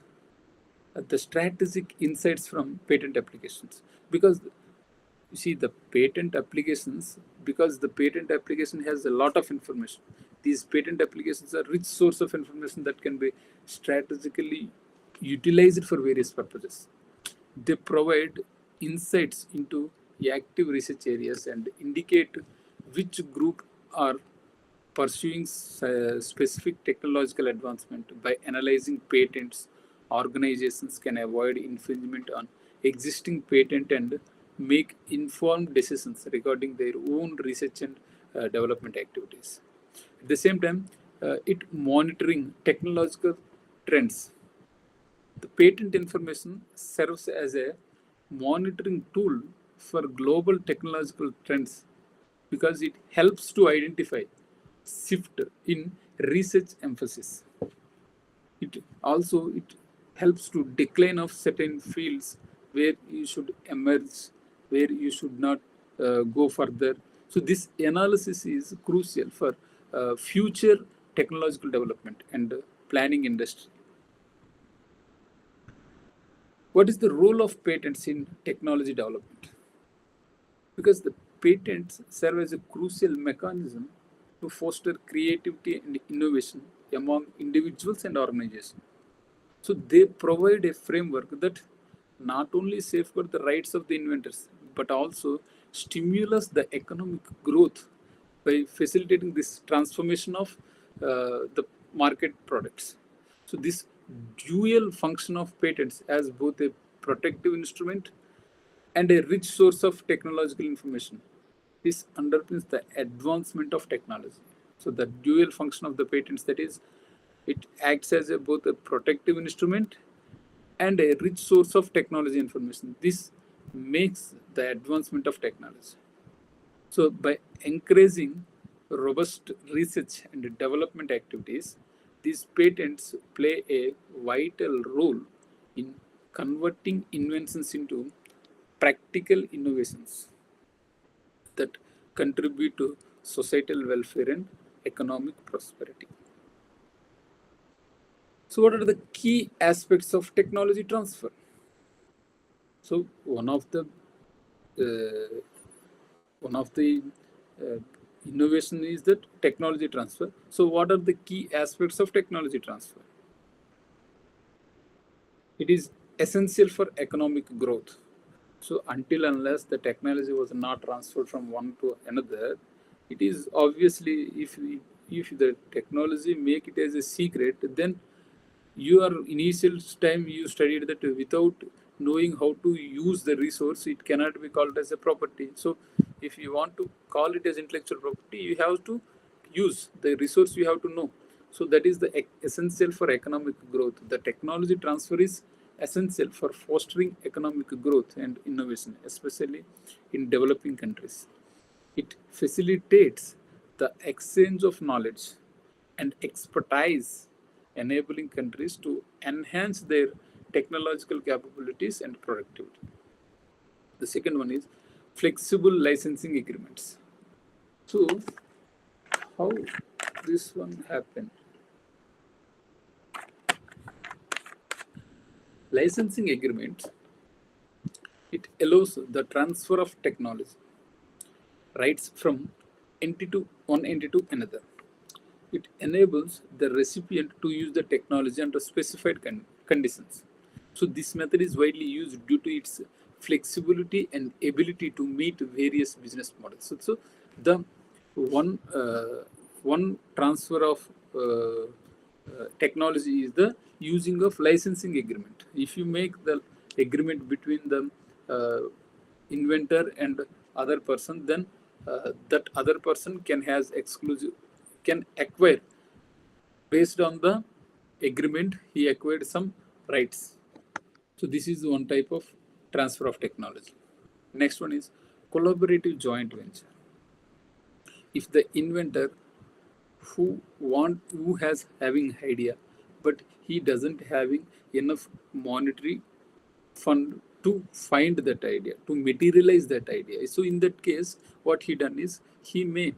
the strategic insights from patent applications. Because you see the patent applications, because the patent application has a lot of information. These patent applications are rich source of information that can be strategically utilized for various purposes. They provide insights into active research areas and indicate which group are pursuing specific technological advancement. By analyzing patents, organizations can avoid infringement on existing patent and make informed decisions regarding their own research and development activities. At the same time, it monitoring technological trends. The patent information serves as a monitoring tool for global technological trends because it helps to identify shift in research emphasis. It helps to decline of certain fields where you should emerge, where you should not go further. So this analysis is crucial for future technological development and planning industry. What is the role of patents in technology development? Because the patents serve as a crucial mechanism to foster creativity and innovation among individuals and organizations. So they provide a framework that not only safeguards the rights of the inventors, but also stimulates the economic growth by facilitating this transformation of the market products. So this dual function of patents as both a protective instrument and a rich source of technological information. This underpins the advancement of technology. So the dual function of the patents, that is, it acts as both a protective instrument and a rich source of technology information. This makes the advancement of technology. So by encouraging robust research and development activities, these patents play a vital role in converting inventions into practical innovations that contribute to societal welfare and economic prosperity. So what are the key aspects of technology transfer? So one of the innovation is that technology transfer. So what are the key aspects of technology transfer? It is essential for economic growth. So until unless the technology was not transferred from one to another, it is obviously if the technology make it as a secret, then your initial time you studied that without knowing how to use the resource, it cannot be called as a property. So if you want to call it as intellectual property, you have to use the resource, you have to know. So that is the essential for economic growth. The technology transfer is essential for fostering economic growth and innovation, especially in developing countries. It facilitates the exchange of knowledge and expertise, enabling countries to enhance their technological capabilities and productivity. The second one is flexible licensing agreements. So how this one happen? Licensing agreements, it allows the transfer of technology rights from one entity to another. It enables the recipient to use the technology under specified conditions. So this method is widely used due to its flexibility and ability to meet various business models. So the one one transfer of technology is the using of licensing agreement. If you make the agreement between the inventor and other person, then that other person can acquire, based on the agreement, he acquired some rights. So this is one type of transfer of technology. Next one is collaborative joint venture. If the inventor who has having idea, but he doesn't having enough monetary fund to find that idea, to materialize that idea. So in that case, what he done is he may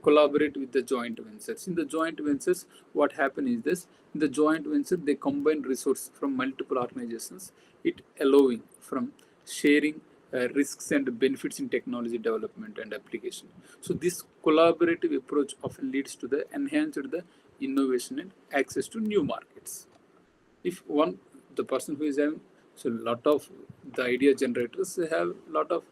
collaborate with the joint ventures. In the joint ventures, what happen is this: in the joint venture, they combine resources from multiple organizations, it allowing from sharing risks and benefits in technology development and application. So this collaborative approach often leads to the enhanced the innovation and access to new markets. If the person who is having, so a lot of the idea generators have a lot of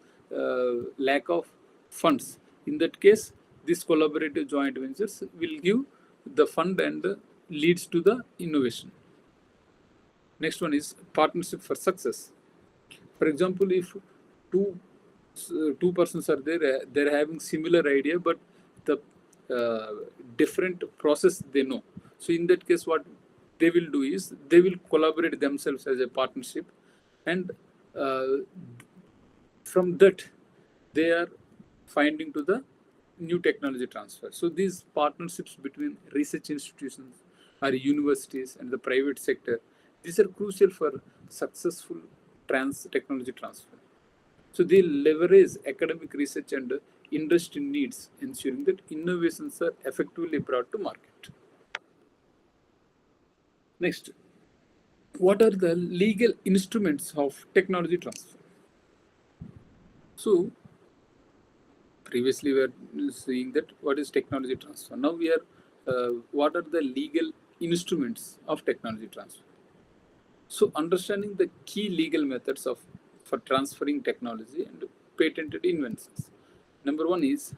lack of funds. In that case, this collaborative joint ventures will give the fund and leads to the innovation. Next one is partnership for success. For example, if two persons are there, they're having similar idea, but the different process they know. So in that case, what they will do is they will collaborate themselves as a partnership, and from that they are finding to the new technology transfer. So these partnerships between research institutions or universities and the private sector, these are crucial for successful technology transfer. So they leverage academic research and industry needs, ensuring that innovations are effectively brought to market. Next, what are the legal instruments of technology transfer? So previously we were seeing that what is technology transfer. Now we are what are the legal instruments of technology transfer? So understanding the key legal methods for transferring technology and patented inventions. Number one is,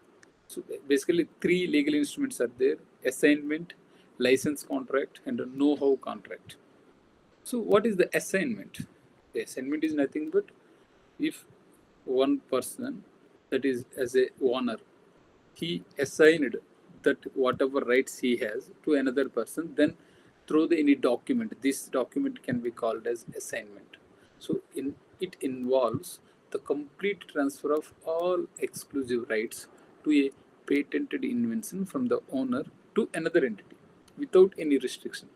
so basically three legal instruments are there: assignment, license contract, and a know-how contract. So what is the assignment? The assignment is nothing but if one person, that is as a owner, he assigned that whatever rights he has to another person, then through any document, this document can be called as assignment. So it involves the complete transfer of all exclusive rights to a patented invention from the owner to another entity without any restriction.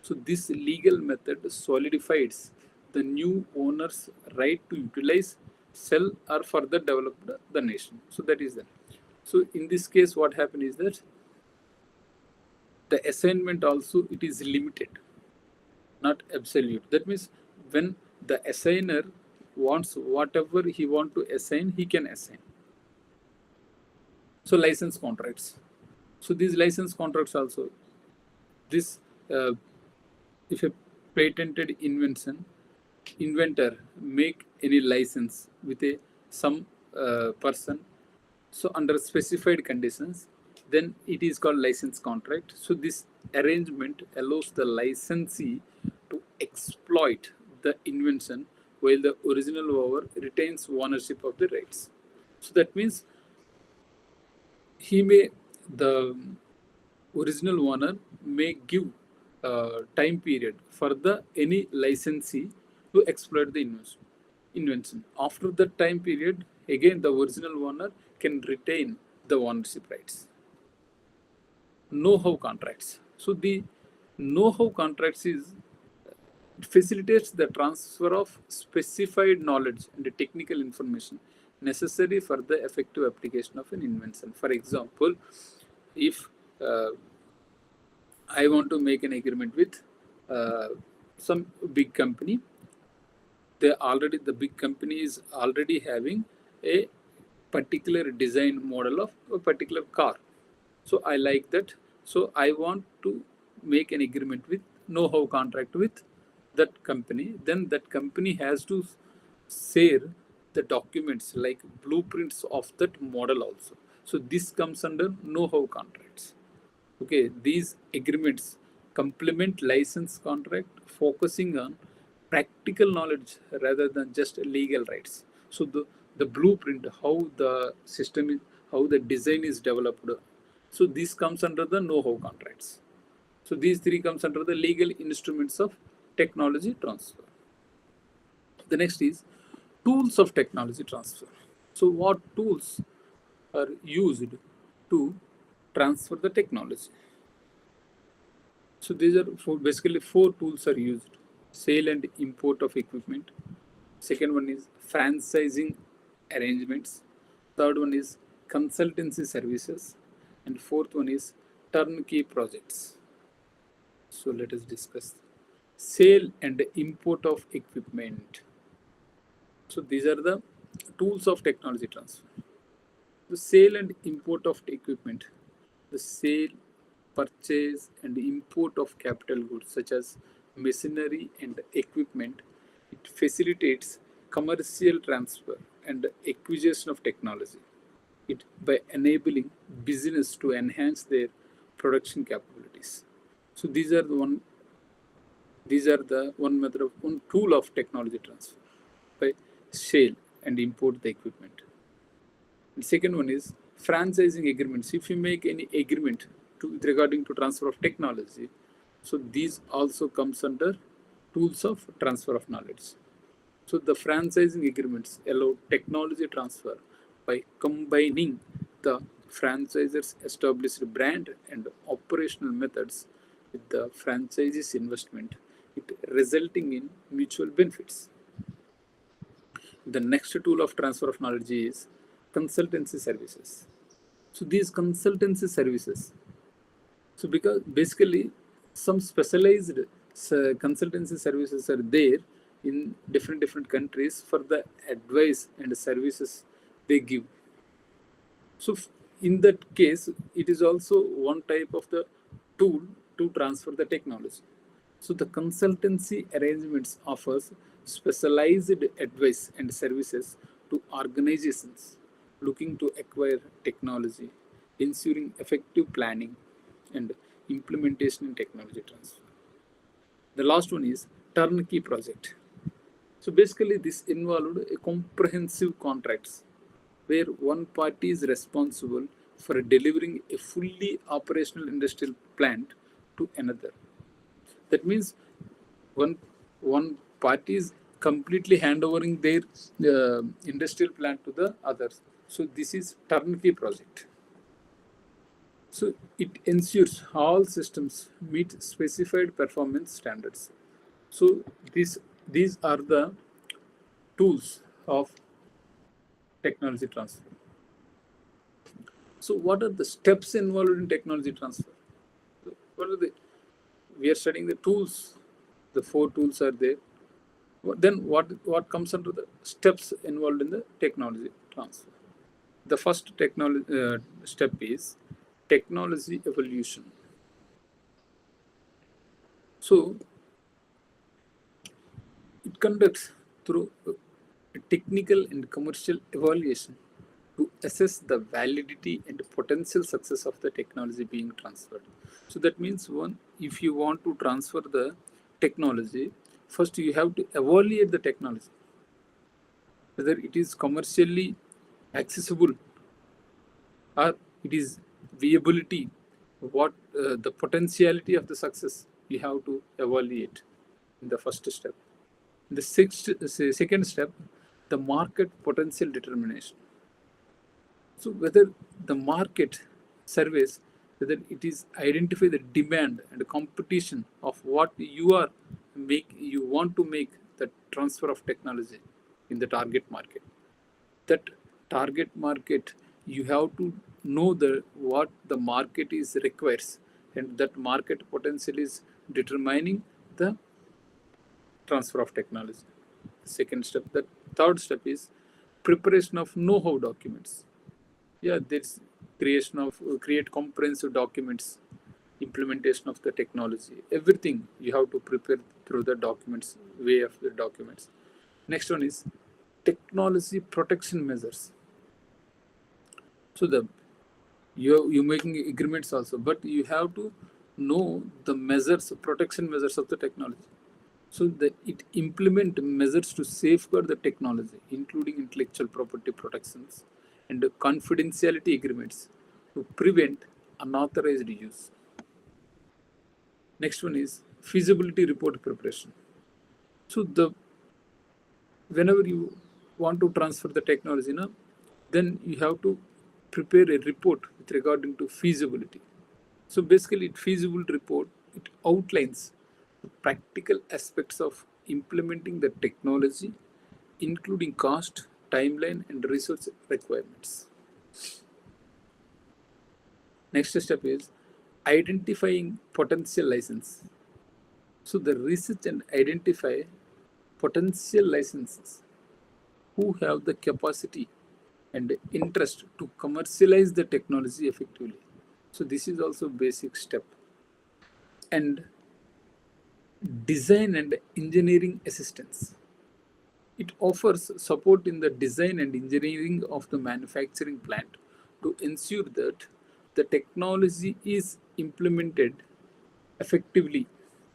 So this legal method solidifies the new owner's right to utilize, sell, or further develop the nation. So that is that. So in this case, what happened is that the assignment also, it is limited, not absolute. That means when the assigner wants whatever he want to assign, he can assign. So license contracts. So these license contracts also, this if a patented inventor make any license with some person, so under specified conditions, then it is called license contract. So this arrangement allows the licensee to exploit the invention while the original owner retains ownership of the rights. So that means the original owner may give time period for any licensee to exploit the invention. After that time period, again the original owner can retain the ownership rights. Know-how contracts. So the know-how contracts is It facilitates the transfer of specified knowledge and technical information necessary for the effective application of an invention. For example, if I want to make an agreement with some big company, the big company is already having a particular design model of a particular car. So I like that. So I want to make an agreement with know-how contract with that company. Then that company has to share the documents like blueprints of that model also. So this comes under know-how contracts. Okay, these agreements complement license contract, focusing on practical knowledge rather than just legal rights. So the blueprint, how the system is, how the design is developed. So this comes under the know-how contracts. So these three comes under the legal instruments of technology transfer. The next is tools of technology transfer. So what tools are used to transfer the technology? So these are basically four tools are used: sale and import of equipment. Second one is franchising arrangements. Third one is consultancy services, and fourth one is turnkey projects. So let us discuss sale and import of equipment. So these are the tools of technology transfer. The sale and import of equipment, the sale, purchase, and import of capital goods such as machinery and equipment. It facilitates commercial transfer and acquisition of technology. It by enabling business to enhance their production capabilities. So these are the one method of one tool of technology transfer by sale and import the equipment. The second one is franchising agreements. If you make any agreement regarding to transfer of technology, so these also comes under tools of transfer of knowledge. So the franchising agreements allow technology transfer by combining the franchisor's established brand and operational methods with the franchisee's investment, it resulting in mutual benefits. The next tool of transfer of knowledge is consultancy services. So these consultancy services, so because basically some specialized consultancy services are there in different countries for the advice and services they give. So in that case, it is also one type of the tool to transfer the technology. So the consultancy arrangements offers specialized advice and services to organizations looking to acquire technology, ensuring effective planning and implementation in technology transfer. The last one is turnkey project. So basically this involved a comprehensive contracts where one party is responsible for delivering a fully operational industrial plant to another. That means one party is completely handovering their industrial plant to the others. So this is turnkey project. So it ensures all systems meet specified performance standards. So these are the tools of technology transfer. So what are the steps involved in technology transfer? What are the we are studying the tools. The four tools are there. Then what comes under the steps involved in the technology transfer? The first technology step is technology evolution. So it conducts through a technical and commercial evaluation to assess the validity and potential success of the technology being transferred. So that means if you want to transfer the technology, first you have to evaluate the technology, whether it is commercially accessible or it is viability, what the potentiality of the success you have to evaluate in the first step. In the second step, the market potential determination. So whether the market surveys, whether it is identify the demand and competition of what you are you want to make the transfer of technology in the target market. That target market, you have to know what the market is requires, and that market potential is determining the transfer of technology. Second step. The third step is preparation of know-how documents. Yeah, there's create comprehensive documents, implementation of the technology, everything you have to prepare through the documents, way of the documents. Next one is technology protection measures. So you're making agreements also, but you have to know the measures, protection measures of the technology. So it implement measures to safeguard the technology, including intellectual property protections and confidentiality agreements to prevent unauthorized use. Next one is feasibility report preparation. So whenever you want to transfer the technology, then you have to prepare a report with regarding to feasibility. So basically, feasibility report, it outlines the practical aspects of implementing the technology, including cost, timeline, and resource requirements. Next step is identifying potential license. So the research and identify potential licenses who have the capacity and interest to commercialize the technology effectively. So this is also basic step. And design and engineering assistance. It offers support in the design and engineering of the manufacturing plant to ensure that the technology is implemented effectively,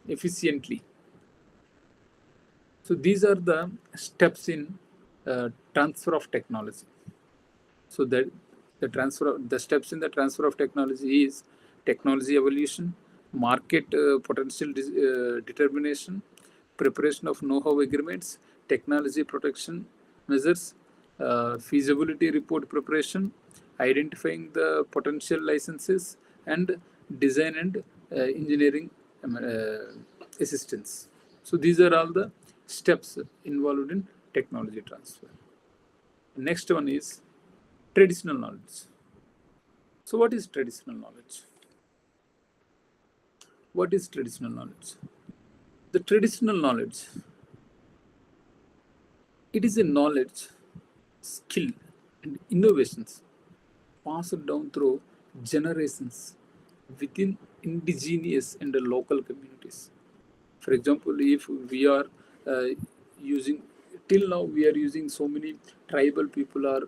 efficiently. So these are the steps in transfer of technology. So that the steps in the transfer of technology is technology evolution, market potential determination, preparation of know-how agreements, technology protection measures, feasibility report preparation, identifying the potential licenses, and design and engineering assistance. So these are all the steps involved in technology transfer. Next one is traditional knowledge. So what is traditional knowledge? What is traditional knowledge? The traditional knowledge, it is a knowledge, skill, and innovations passed down through generations within indigenous and local communities. For example, if we are using, till now we are using so many tribal people are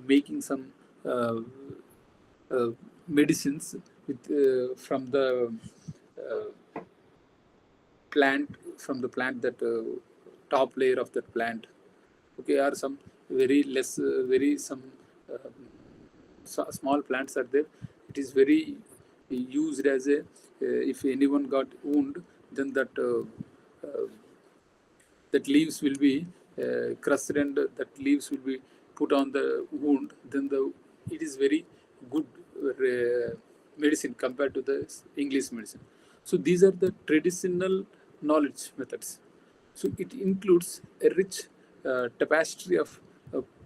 making some uh, medicines with from the plant, from the plant, that top layer of that plant, okay, or some very less very some uh, small plants are there. It is very used as a if anyone got wound, then uh, that leaves will be crushed, and that leaves will be put on the wound, then it is very good medicine compared to the English medicine. So these are the traditional knowledge methods. So it includes a rich tapestry of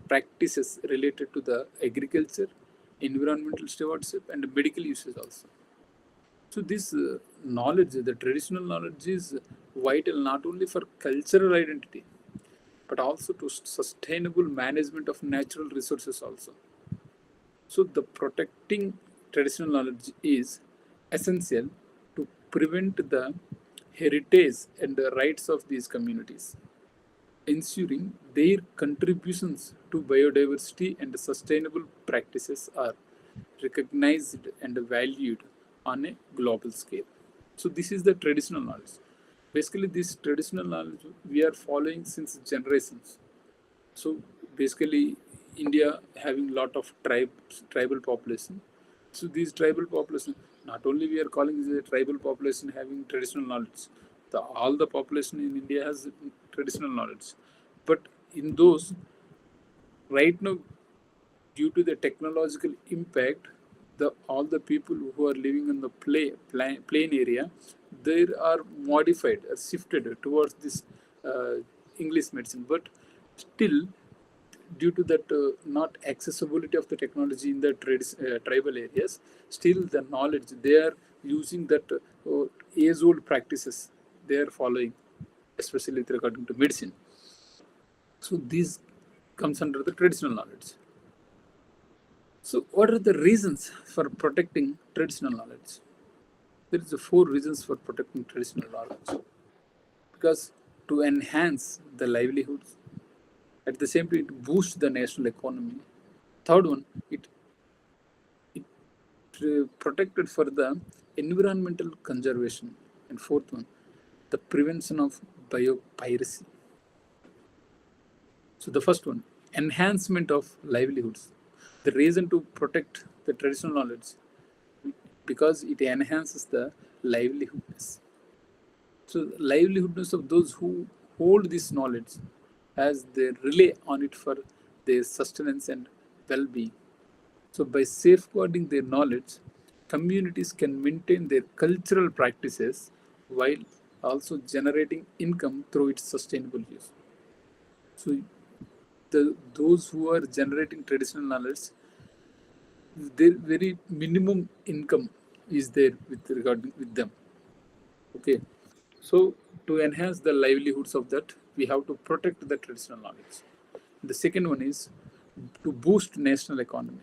practices related to the agriculture, environmental stewardship, and medical uses also. So this knowledge, the traditional knowledge, is vital not only for cultural identity, but also to sustainable management of natural resources also. So the protecting traditional knowledge is essential to prevent the heritage and the rights of these communities, ensuring their contributions to biodiversity and sustainable practices are recognized and valued on a global scale. So this is the traditional knowledge. Basically, this traditional knowledge we are following since generations. So basically, India having lot of tribal population. So these tribal population, not only we are calling this a tribal population having traditional knowledge, all the population in India has traditional knowledge. But in those, right now, due to the technological impact, all the people who are living in the plain area, they are modified, shifted towards this English medicine, but still, due to that not accessibility of the technology in the tribal areas, still the knowledge they are using that age-old practices they are following, especially with regarding to medicine. So this comes under the traditional knowledge. So what are the reasons for protecting traditional knowledge? There is 4 reasons for protecting traditional knowledge. Because to enhance the livelihoods, at the same time it boosts the national economy. Third one, it protected for the environmental conservation. And fourth one, the prevention of biopiracy. So the first one, enhancement of livelihoods. The reason to protect the traditional knowledge, because it enhances the livelihoods. So livelihoods of those who hold this knowledge, as they rely on it for their sustenance and well-being. So by safeguarding their knowledge, communities can maintain their cultural practices while also generating income through its sustainable use. So those who are generating traditional knowledge, their very minimum income is there with them. Okay. So to enhance the livelihoods of that, we have to protect the traditional knowledge. The second one is to boost national economy.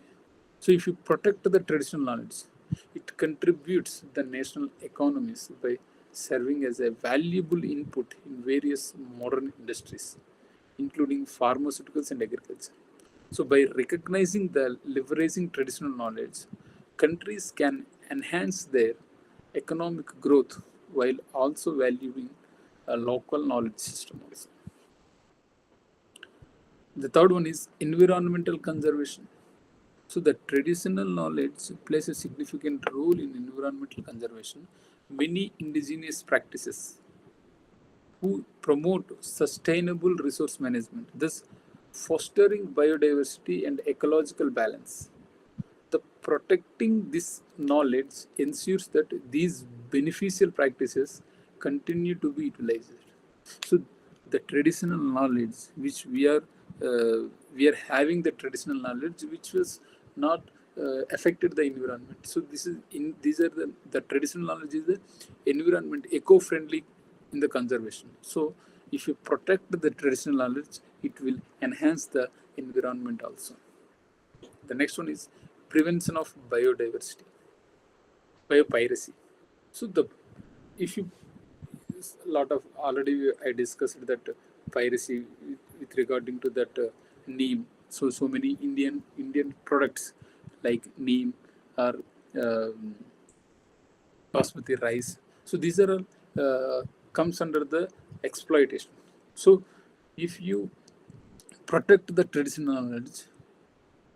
So if you protect the traditional knowledge, it contributes the national economies by serving as a valuable input in various modern industries, including pharmaceuticals and agriculture. So by recognizing the leveraging traditional knowledge, countries can enhance their economic growth while also valuing a local knowledge system also. The third one is environmental conservation. So the traditional knowledge plays a significant role in environmental conservation. Many indigenous practices who promote sustainable resource management, thus fostering biodiversity and ecological balance. The protecting this knowledge ensures that these beneficial practices continue to be utilized. So the traditional knowledge which we are having, the traditional knowledge which was not affected the environment. So these are the traditional knowledge is the environment eco-friendly in the conservation. So if you protect the traditional knowledge, it will enhance the environment also. The next one is prevention of biopiracy. So if you lot of already I discussed that piracy with regarding to that neem. So many Indian products like neem or basmati rice. So these are all comes under the exploitation. So if you protect the traditional knowledge,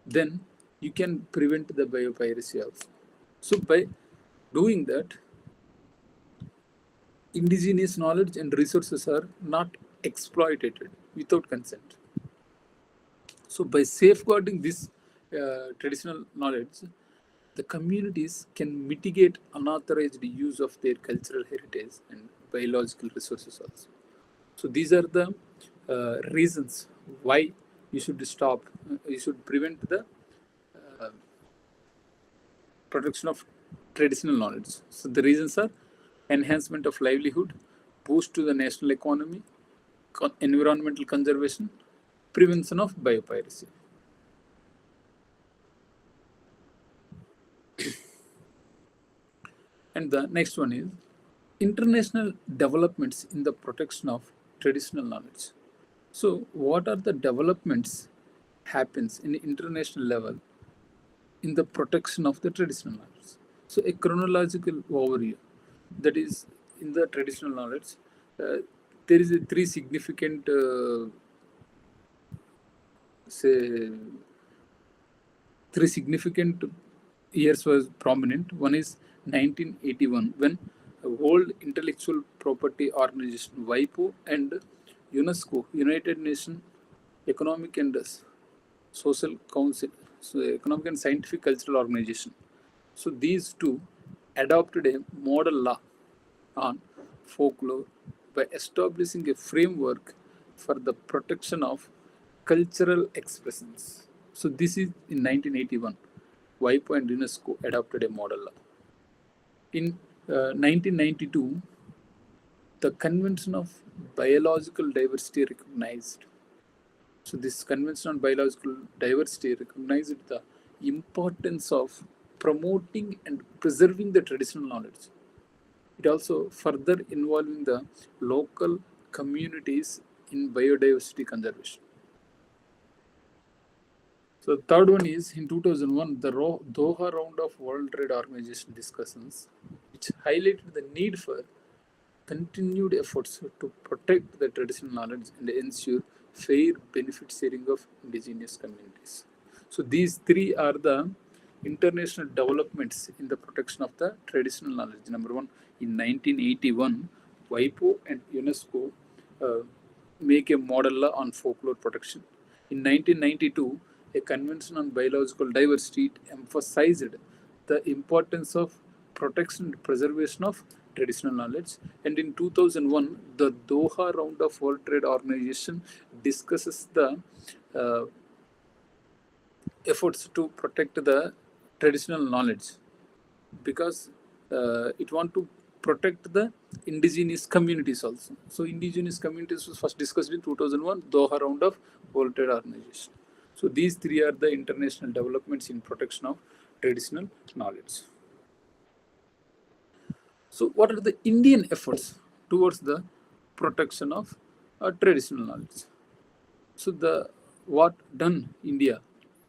then you can prevent the biopiracy also. So by doing that, indigenous knowledge and resources are not exploited without consent. So by safeguarding this traditional knowledge, the communities can mitigate unauthorized use of their cultural heritage and biological resources also. So these are the reasons why you should you should prevent the protection of traditional knowledge. So the reasons are enhancement of livelihood, boost to the national economy, environmental conservation, prevention of biopiracy. And the next one is international developments in the protection of traditional knowledge. So what are the developments happens in the international level in the protection of the traditional knowledge? So a chronological overview, that is in the traditional knowledge, there is a 3 significant say 3 significant years was prominent. One is 1981, when the World Intellectual Property Organization WIPO and UNESCO, United Nations Economic and Social Council, so Economic and Scientific Cultural Organization. So these two adopted a model law on folklore by establishing a framework for the protection of cultural expressions. So this is in 1981. WIPO and UNESCO adopted a model. In 1992, the Convention of Biological Diversity recognized. So this Convention on Biological Diversity recognized the importance of promoting and preserving the traditional knowledge. It also further involving the local communities in biodiversity conservation. So the third one is in 2001, the Doha round of World Trade Organization discussions, which highlighted the need for continued efforts to protect the traditional knowledge and ensure fair benefit sharing of indigenous communities. So these three are the international developments in the protection of the traditional knowledge. Number one, in 1981, WIPO and UNESCO make a model law on folklore protection. In 1992, a convention on biological diversity emphasized the importance of protection and preservation of traditional knowledge. And in 2001, the Doha round of World Trade Organization discusses the efforts to protect the traditional knowledge because it want to protect the indigenous communities also. So indigenous communities was first discussed in 2001 Doha round of World Trade Organization. So these three are the international developments in protection of traditional knowledge. So what are the Indian efforts towards the protection of traditional knowledge? So the what done India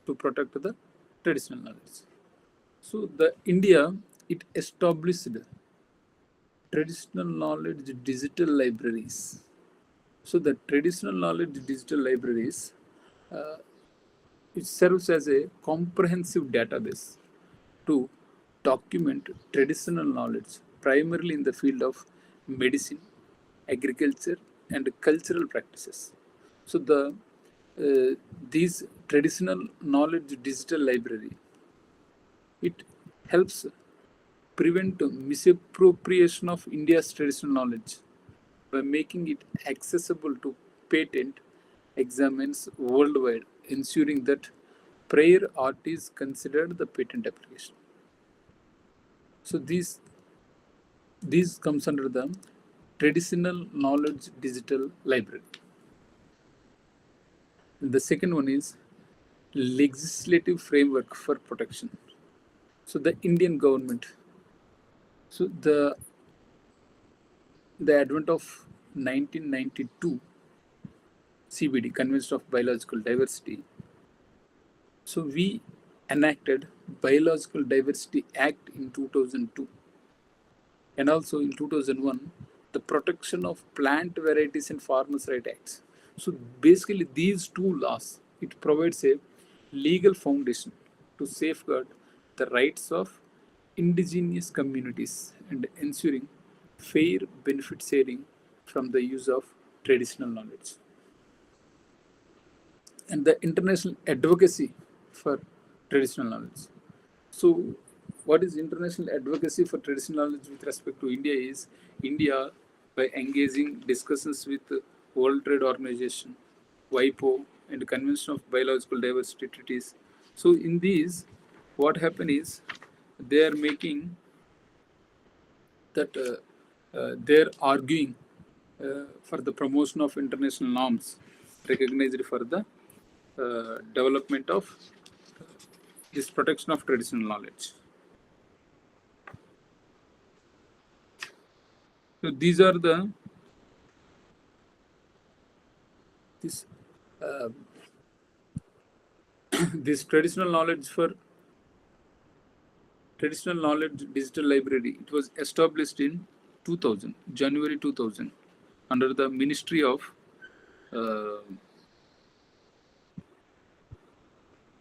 to protect the traditional knowledge? So the India, it established traditional knowledge digital libraries. So the traditional knowledge digital libraries, it serves as a comprehensive database to document traditional knowledge, primarily in the field of medicine, agriculture, and cultural practices. So these traditional knowledge digital library, it helps prevent misappropriation of India's traditional knowledge by making it accessible to patent examiners worldwide, ensuring that prior art is considered the patent application. So these comes under the traditional knowledge digital library. And the second one is legislative framework for protection. So the Indian government, so the advent of 1992 CBD, Convention of Biological Diversity. So we enacted Biological Diversity Act in 2002, and also in 2001 the Protection of Plant Varieties and Farmers' Right Acts. So basically these two laws, it provides a legal foundation to safeguard the rights of indigenous communities and ensuring fair benefit sharing from the use of traditional knowledge. And the international advocacy for traditional knowledge. So what is international advocacy for traditional knowledge with respect to India is India, by engaging discussions with the World Trade Organization, WIPO, and Convention of Biological Diversity treaties. So in these, what happened is they are making that they're arguing for the promotion of international norms recognized for the development of this protection of traditional knowledge. So these are the this traditional knowledge for traditional knowledge digital library. It was established in 2000, January 2000, under the Ministry of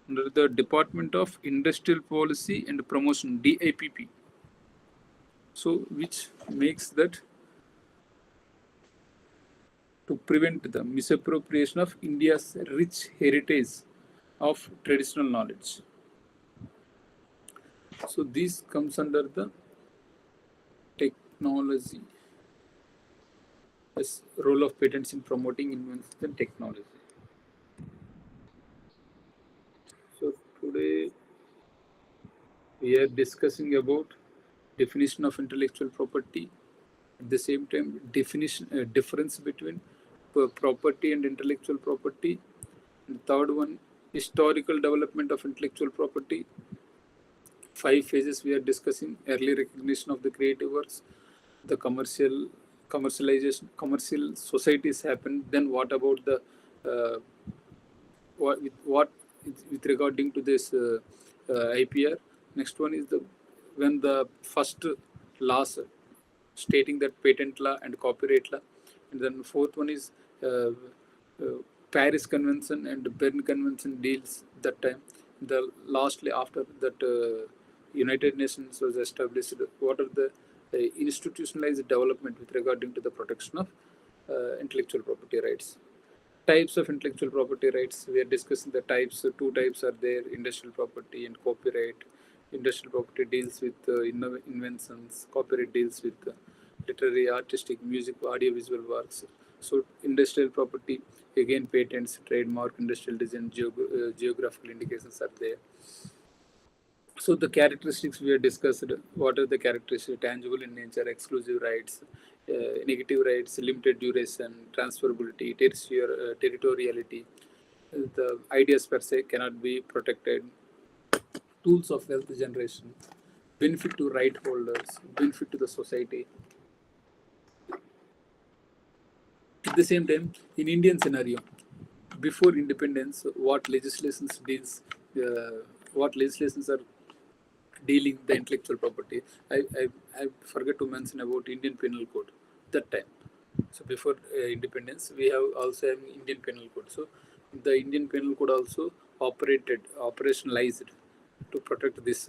under the Department of Industrial Policy and Promotion, DIPP. So which makes that to prevent the misappropriation of India's rich heritage of traditional knowledge. So this comes under the technology. role of patents in promoting inventions and technology. So today we are discussing about definition of intellectual property. At the same time, difference between property and intellectual property. And third one, historical development of intellectual property. 5 phases we are discussing: early recognition of the creative works, the commercialization, commercial societies happened. Then what about the uh, what with regarding to this IPR? Next one is the when the first laws stating that patent law and copyright law, and then fourth one is uh, Paris Convention and Berne Convention deals that time. The lastly after that United Nations was established. What are the institutionalized development with regarding to the protection of intellectual property rights? Types of intellectual property rights, we are discussing the types. Two types are there: industrial property and copyright. Industrial property deals with inventions, copyright deals with literary, artistic, music, audiovisual works. So industrial property, again patents, trademark, industrial design, geographical indications are there. So the characteristics we have discussed, what are the characteristics? Tangible in nature, exclusive rights, negative rights, limited duration, transferability, territoriality. The ideas per se cannot be protected. Tools of wealth generation, benefit to right holders, benefit to the society. At the same time, in Indian scenario, before independence, what legislations are dealing the intellectual property. I forgot to mention about Indian Penal Code that time. So before independence, we have also have Indian Penal Code. So the Indian Penal Code also operationalized to protect this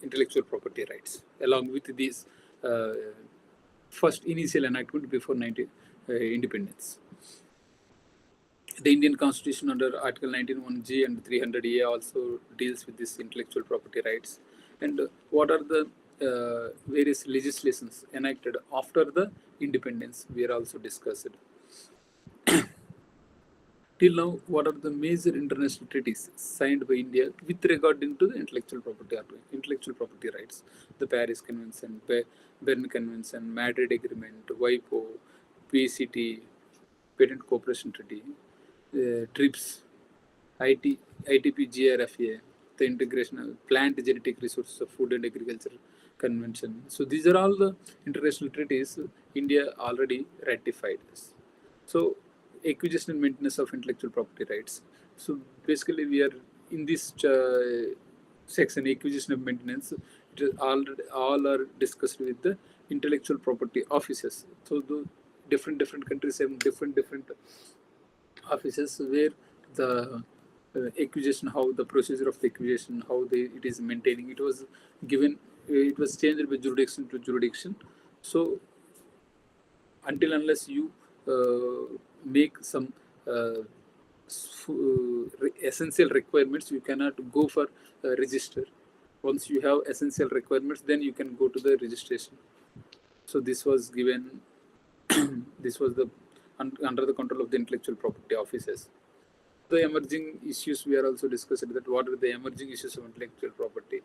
intellectual property rights, along with these uh, first initial enactment before independence. The Indian Constitution under Article 19(1)(g) and 300(a) also deals with this intellectual property rights. And what are the various legislations enacted after the independence? We are also discussed. Till now, what are the major international treaties signed by India with regard to the intellectual property rights? The Paris Convention, Berne Convention, Madrid Agreement, WIPO, PCT, Patent Cooperation Treaty, TRIPS, ITP GRFA, the Integration of Plant Genetic Resources of Food and Agriculture Convention. So these are all the international treaties India already ratified. So acquisition and maintenance of intellectual property rights. So basically we are in this section, acquisition and maintenance. It is all are discussed with the intellectual property offices. So the different countries have different offices where the acquisition, how the procedure of the acquisition, how it is maintaining. It was given, it was changed by jurisdiction to jurisdiction. So until unless you make some essential requirements, you cannot go for register. Once you have essential requirements, then you can go to the registration. So this was given. This was the under the control of the intellectual property offices. The emerging issues we are also discussing, that what are the emerging issues of intellectual property: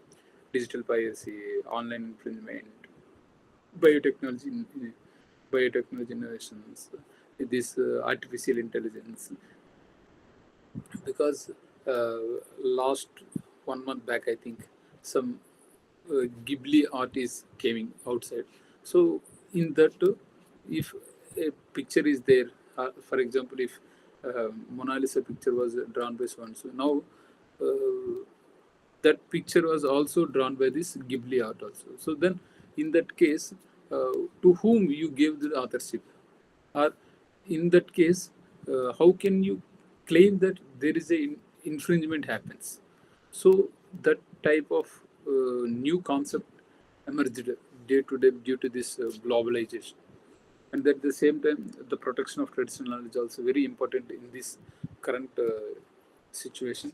digital piracy, online infringement, biotechnology, innovations, this artificial intelligence. Because last 1 month back, I think some Ghibli art is coming outside. So in that, if a picture is there, for example, if Mona Lisa picture was drawn by someone, so now that picture was also drawn by this Ghibli art also. So then, in that case, to whom you gave the authorship, or in that case, how can you claim that there is a infringement happens? So that type of new concept emerged day to day due to this globalization. And at the same time, the protection of traditional knowledge is also very important in this current situation.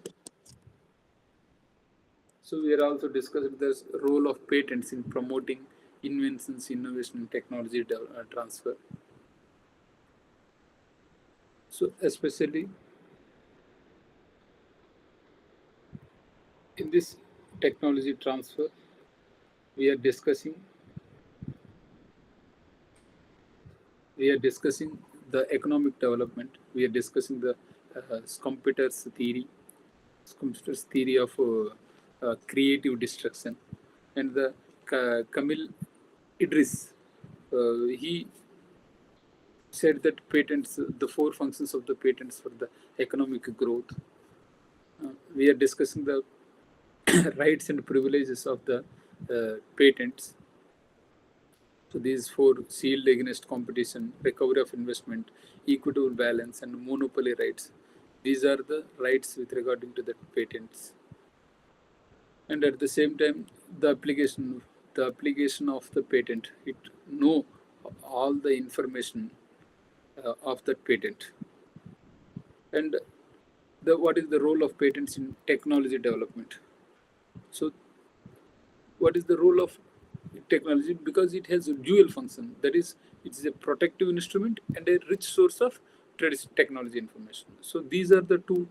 So we are also discussing the role of patents in promoting inventions, innovation, and technology transfer. So especially in this technology transfer, we are discussing the economic development. We are discussing the computers theory of creative destruction, and the Kamil Idris, he said that patents, the four functions of the patents for the economic growth. We are discussing the rights and privileges of the patents. So these four: shield against competition, recovery of investment, equitable balance, and monopoly rights. These are the rights with regarding to the patents. And at the same time, the application of the patent, it know all the information of that patent. And what is the role of patents in technology development? So what is the role of technology? Because it has a dual function, that is, it is a protective instrument and a rich source of technology information. So these are the two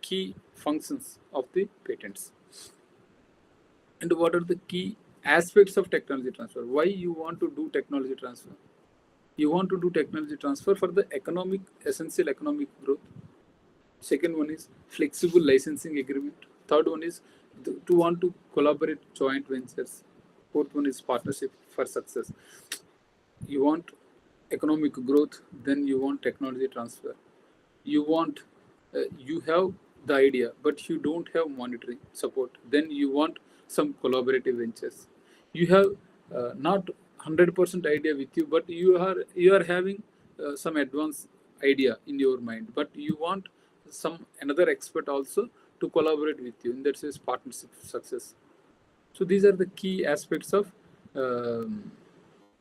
key functions of the patents. And what are the key aspects of technology transfer? Why you want to do technology transfer? You want to do technology transfer for the essential economic growth. Second one is flexible licensing agreement. Third one is to want to collaborate joint ventures. Fourth one is partnership for success. You want economic growth, then you want technology transfer. You have the idea, but you don't have monetary support, then you want some collaborative ventures. You have not 100% idea with you, but you are having some advanced idea in your mind, but you want some another expert also to collaborate with you, in that sense partnership success. So these are the key aspects of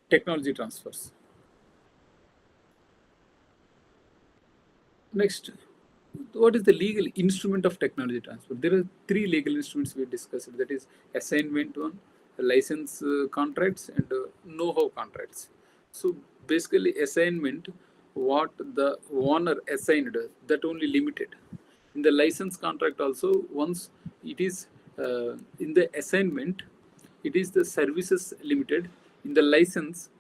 technology transfers. Next, what is the legal instrument of technology transfer? There are three legal instruments we discussed. That is assignment one, license contracts, and know-how contracts. So basically, assignment, what the owner assigned, that only limited. In the license contract also, once it is in the assignment, it is the services limited. In the license,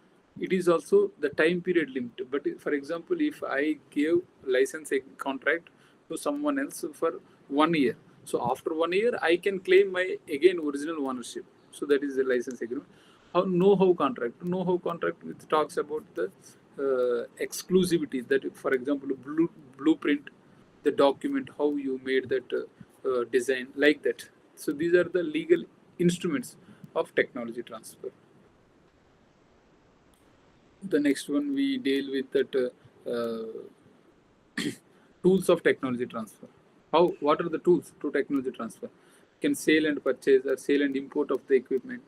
it is also the time period limited. But for example, if I give license contract to someone else for 1 year, so after 1 year I can claim my again original ownership. So that is the license agreement. How know-how contract? Know-how contract, which talks about the exclusivity. That, for example, blueprint, the document, how you made that design, like that. So these are the legal instruments of technology transfer. The next one, we deal with that tools of technology transfer. What are the tools to technology transfer? You can sale and purchase, or sale and import of the equipment,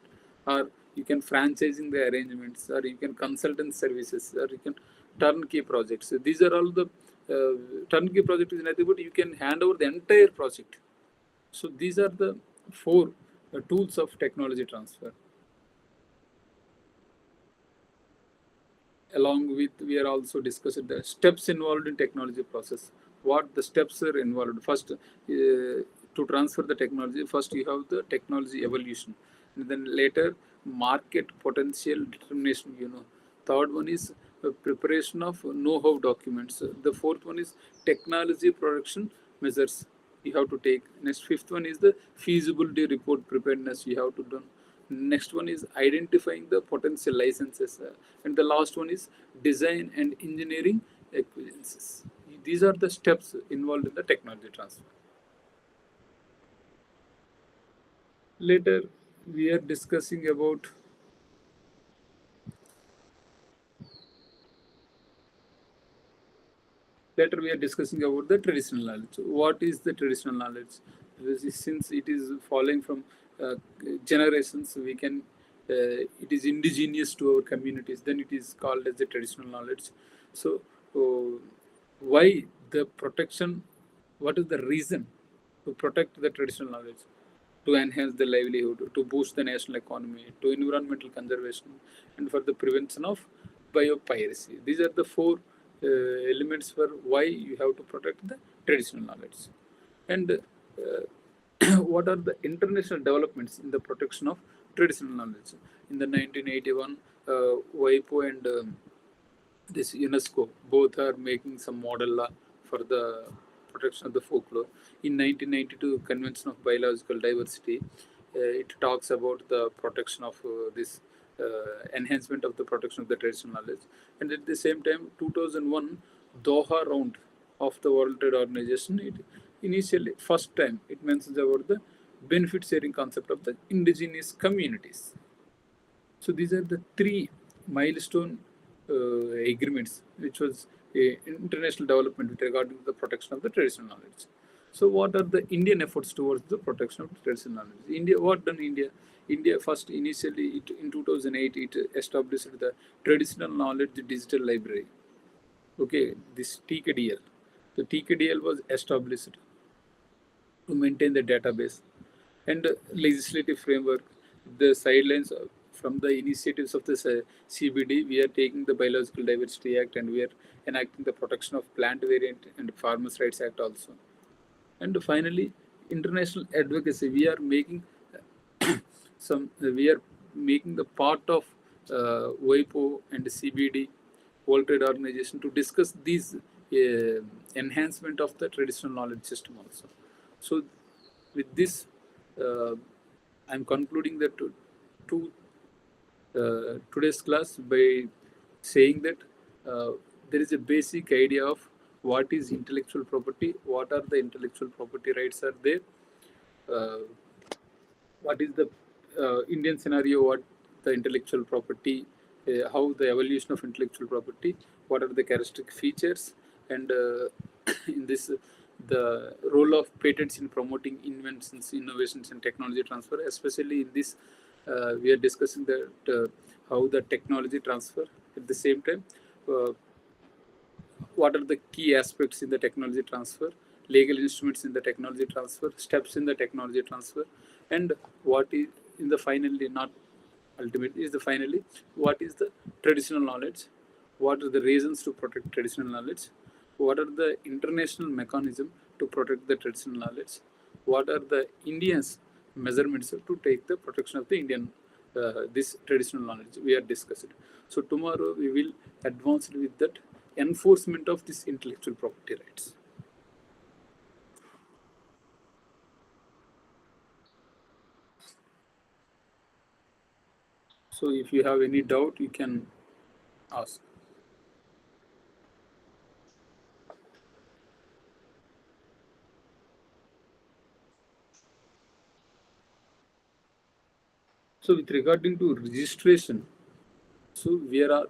or you can franchising the arrangements, or you can consultant services, or you can turnkey projects. So these are all the turnkey project is nothing but you can hand over the entire project. So these are the four tools of technology transfer. Along with, we are also discussing the steps involved in technology process. What the steps are involved? First, to transfer the technology, first you have the technology evolution, and then later market potential determination. Third one is preparation of know-how documents. The fourth one is technology production measures you have to take. Next, fifth one is the feasibility report preparedness you have to do. Next one is identifying the potential licenses, and the last one is design and engineering acquisitions. These are the steps involved in the technology transfer. Later, we are discussing about the traditional knowledge. What is the traditional knowledge? Since it is following from generations, it is indigenous to our communities, then it is called as the traditional knowledge. So why the protection? What is the reason to protect the traditional knowledge? To enhance the livelihood, to boost the national economy, to environmental conservation, and for the prevention of biopiracy. These are the four elements for why you have to protect the traditional knowledge. And what are the international developments in the protection of traditional knowledge? In the 1981, WIPO and this UNESCO both are making some model law for the protection of the folklore. In 1992 Convention of Biological Diversity, it talks about the protection of this enhancement of the protection of the traditional knowledge. And at the same time, 2001 Doha round of the World Trade Organization, it initially first time it mentions about the benefit sharing concept of the indigenous communities. So these are the three milestone agreements, which was a international development with regard to the protection of the traditional knowledge. So what are the Indian efforts towards the protection of traditional knowledge? India, what done India? India first initially in 2008 it established the traditional knowledge digital library. Okay, this TKDL. The TKDL was established to maintain the database and legislative framework. The sidelines from the initiatives of the CBD, we are taking the Biological Diversity Act and we are enacting the Protection of Plant Variant and Farmers' Rights Act also. And finally, international advocacy. We are making we are making the part of WIPO and CBD, World Trade Organization, to discuss these enhancement of the traditional knowledge system also. So with this, I'm concluding that today's class by saying that there is a basic idea of what is intellectual property, what are the intellectual property rights are there, what is the Indian scenario, what the intellectual property, how the evolution of intellectual property, what are the characteristic features, and in this the role of patents in promoting inventions, innovations, and technology transfer. Especially in this, we are discussing that how the technology transfer. At the same time, what are the key aspects in the technology transfer, legal instruments in the technology transfer, steps in the technology transfer, and what is in the finally, not ultimately, is the finally, what is the traditional knowledge, what are the reasons to protect traditional knowledge, what are the international mechanism to protect the traditional knowledge, what are the Indians measurements to take the protection of the Indian this traditional knowledge we are discussing. So tomorrow we will advance with that enforcement of this intellectual property rights. So if you have any doubt, you can ask. So with regarding to registration, so where are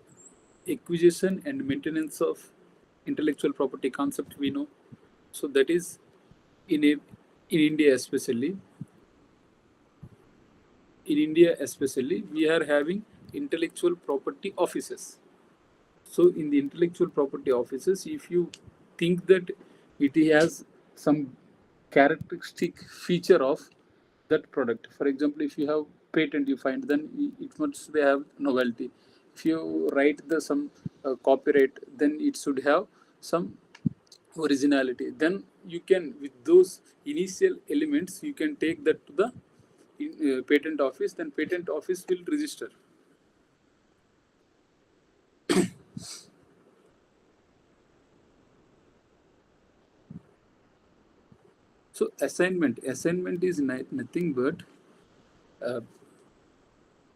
acquisition and maintenance of intellectual property concept we know. So that is in India especially. In India especially, we are having intellectual property offices. So in the intellectual property offices, if you think that it has some characteristic feature of that product, for example, if you have patent, you find, then it must have novelty. If you write the some copyright, then it should have some originality. Then you can, with those initial elements, you can take that to the patent office. Then patent office will register. So assignment is nothing but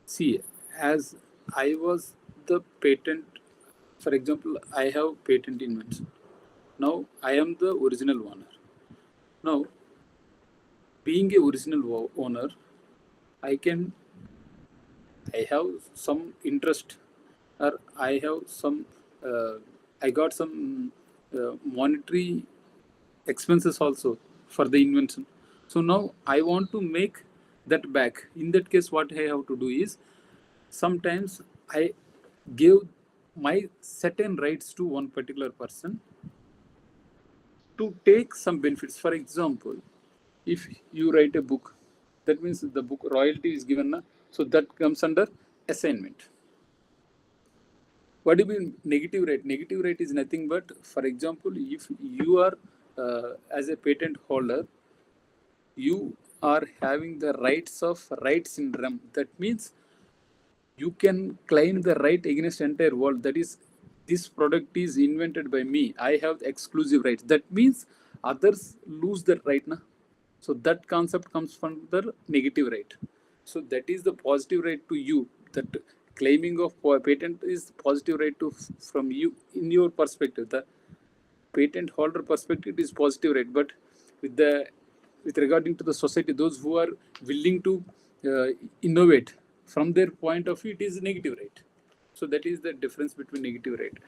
see, as I was the patent, for example, I have patent invention. Now I am the original owner. Now, being a original owner, I have some interest, or I have some, I got some monetary expenses also for the invention. So now I want to make that back. In that case, what I have to do is, sometimes I give my certain rights to one particular person to take some benefits. For example, if you write a book, that means the book royalty is given, so that comes under assignment. What do you mean negative right? Negative right is nothing but, for example, if you are as a patent holder, you are having the rights in rem. That means you can claim the right against entire world. That is, this product is invented by me. I have the exclusive rights. That means others lose that right now. So that concept comes from the negative right. So that is the positive right to you. That claiming of patent is positive right to from you in your perspective. The patent holder perspective is positive right, but with regarding to the society, those who are willing to innovate, from their point of view, it is negative right. So that is the difference between negative right.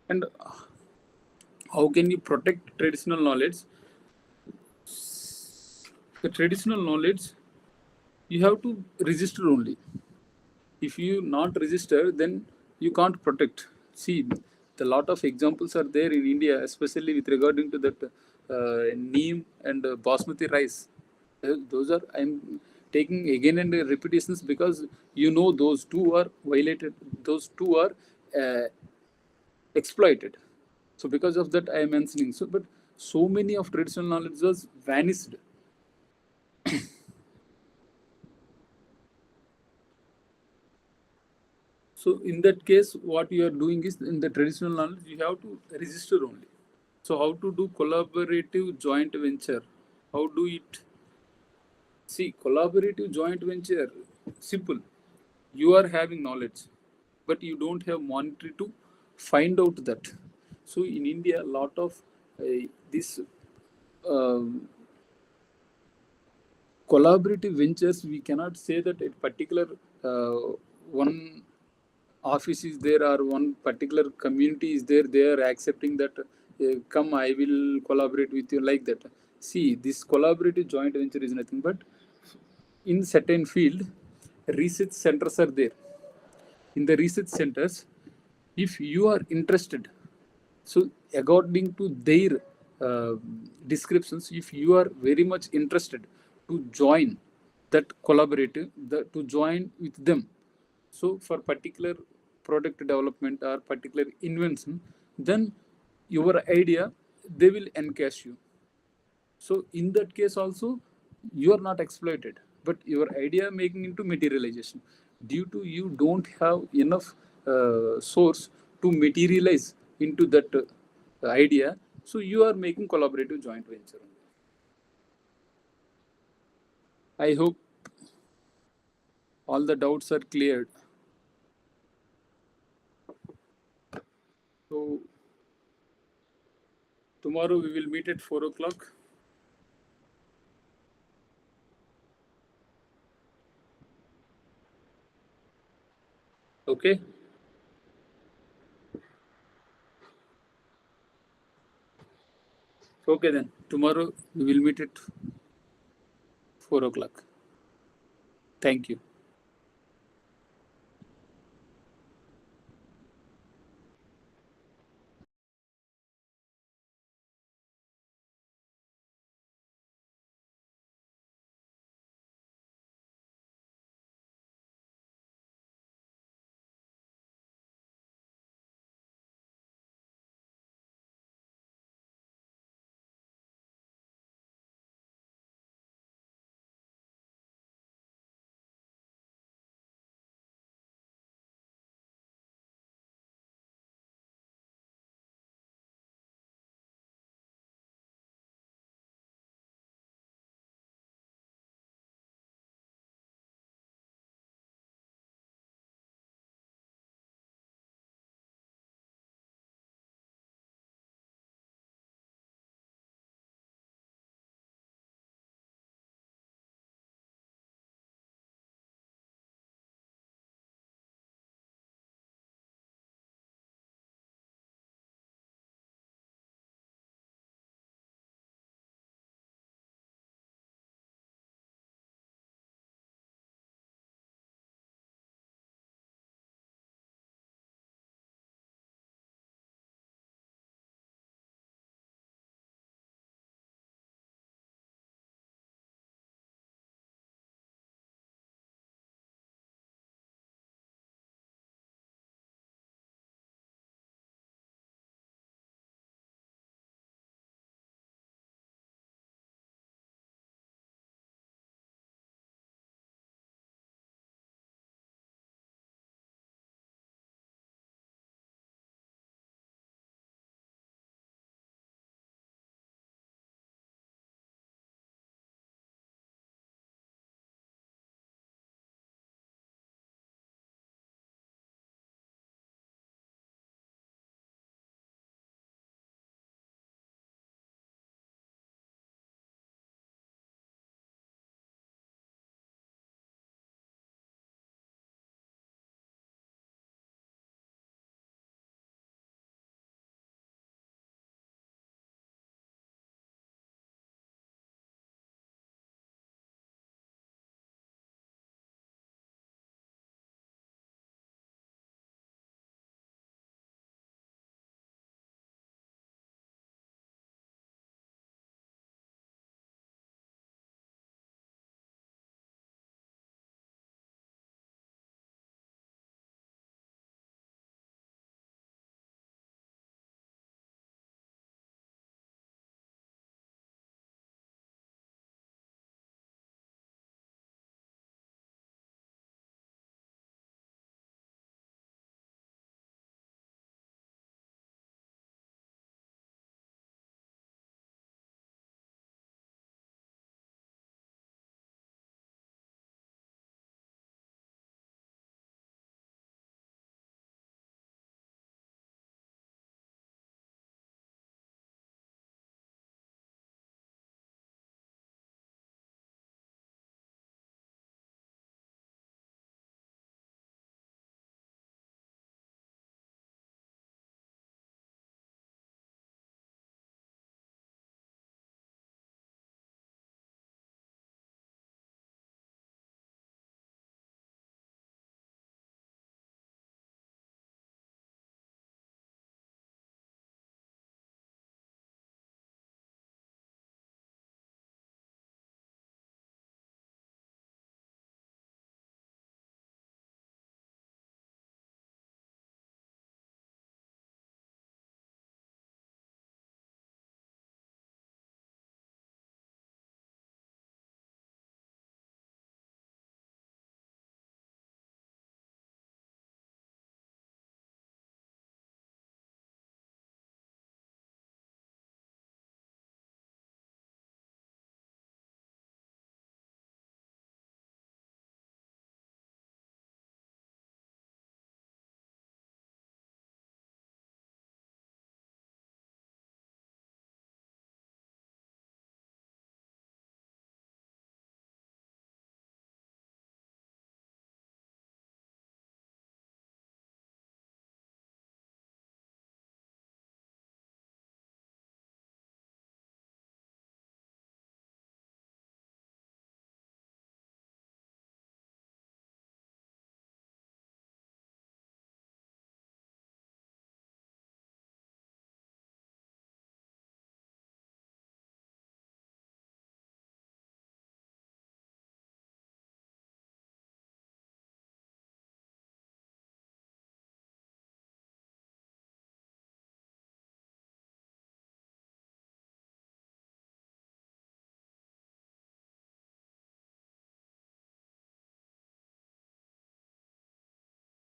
And how can you protect traditional knowledge? The traditional knowledge, you have to register only. If you not register, then you can't protect. See, the lot of examples are there in India, especially with regarding to that neem and basmati rice. Those are, I'm taking again and repetitions because you know those two are violated, those two are uh, exploited. So because of that I am mentioning. So but so many of traditional knowledge was vanished. So in that case, what you are doing is, in the traditional knowledge, you have to register only. So how to do collaborative joint venture? How do it? See, collaborative joint venture, simple. You are having knowledge, but you don't have monetary to find out that. So in India, a lot of this um, collaborative ventures, we cannot say that a particular one office is there or one particular community is there, they are accepting that come, I will collaborate with you, like that. See, this collaborative joint venture is nothing but, in certain field, research centers are there. In the research centers, if you are interested, so according to their uh, descriptions, if you are very much interested to join that collaborative, to join with them, so for particular product development or particular invention, then your idea, they will encash you. So in that case also, you are not exploited, but your idea making into materialization. Due to you don't have enough source to materialize into that idea, so you are making collaborative joint venture. I hope all the doubts are cleared. So tomorrow we will meet at 4 o'clock. Okay. Okay then. Tomorrow we will meet at 4 o'clock. Thank you.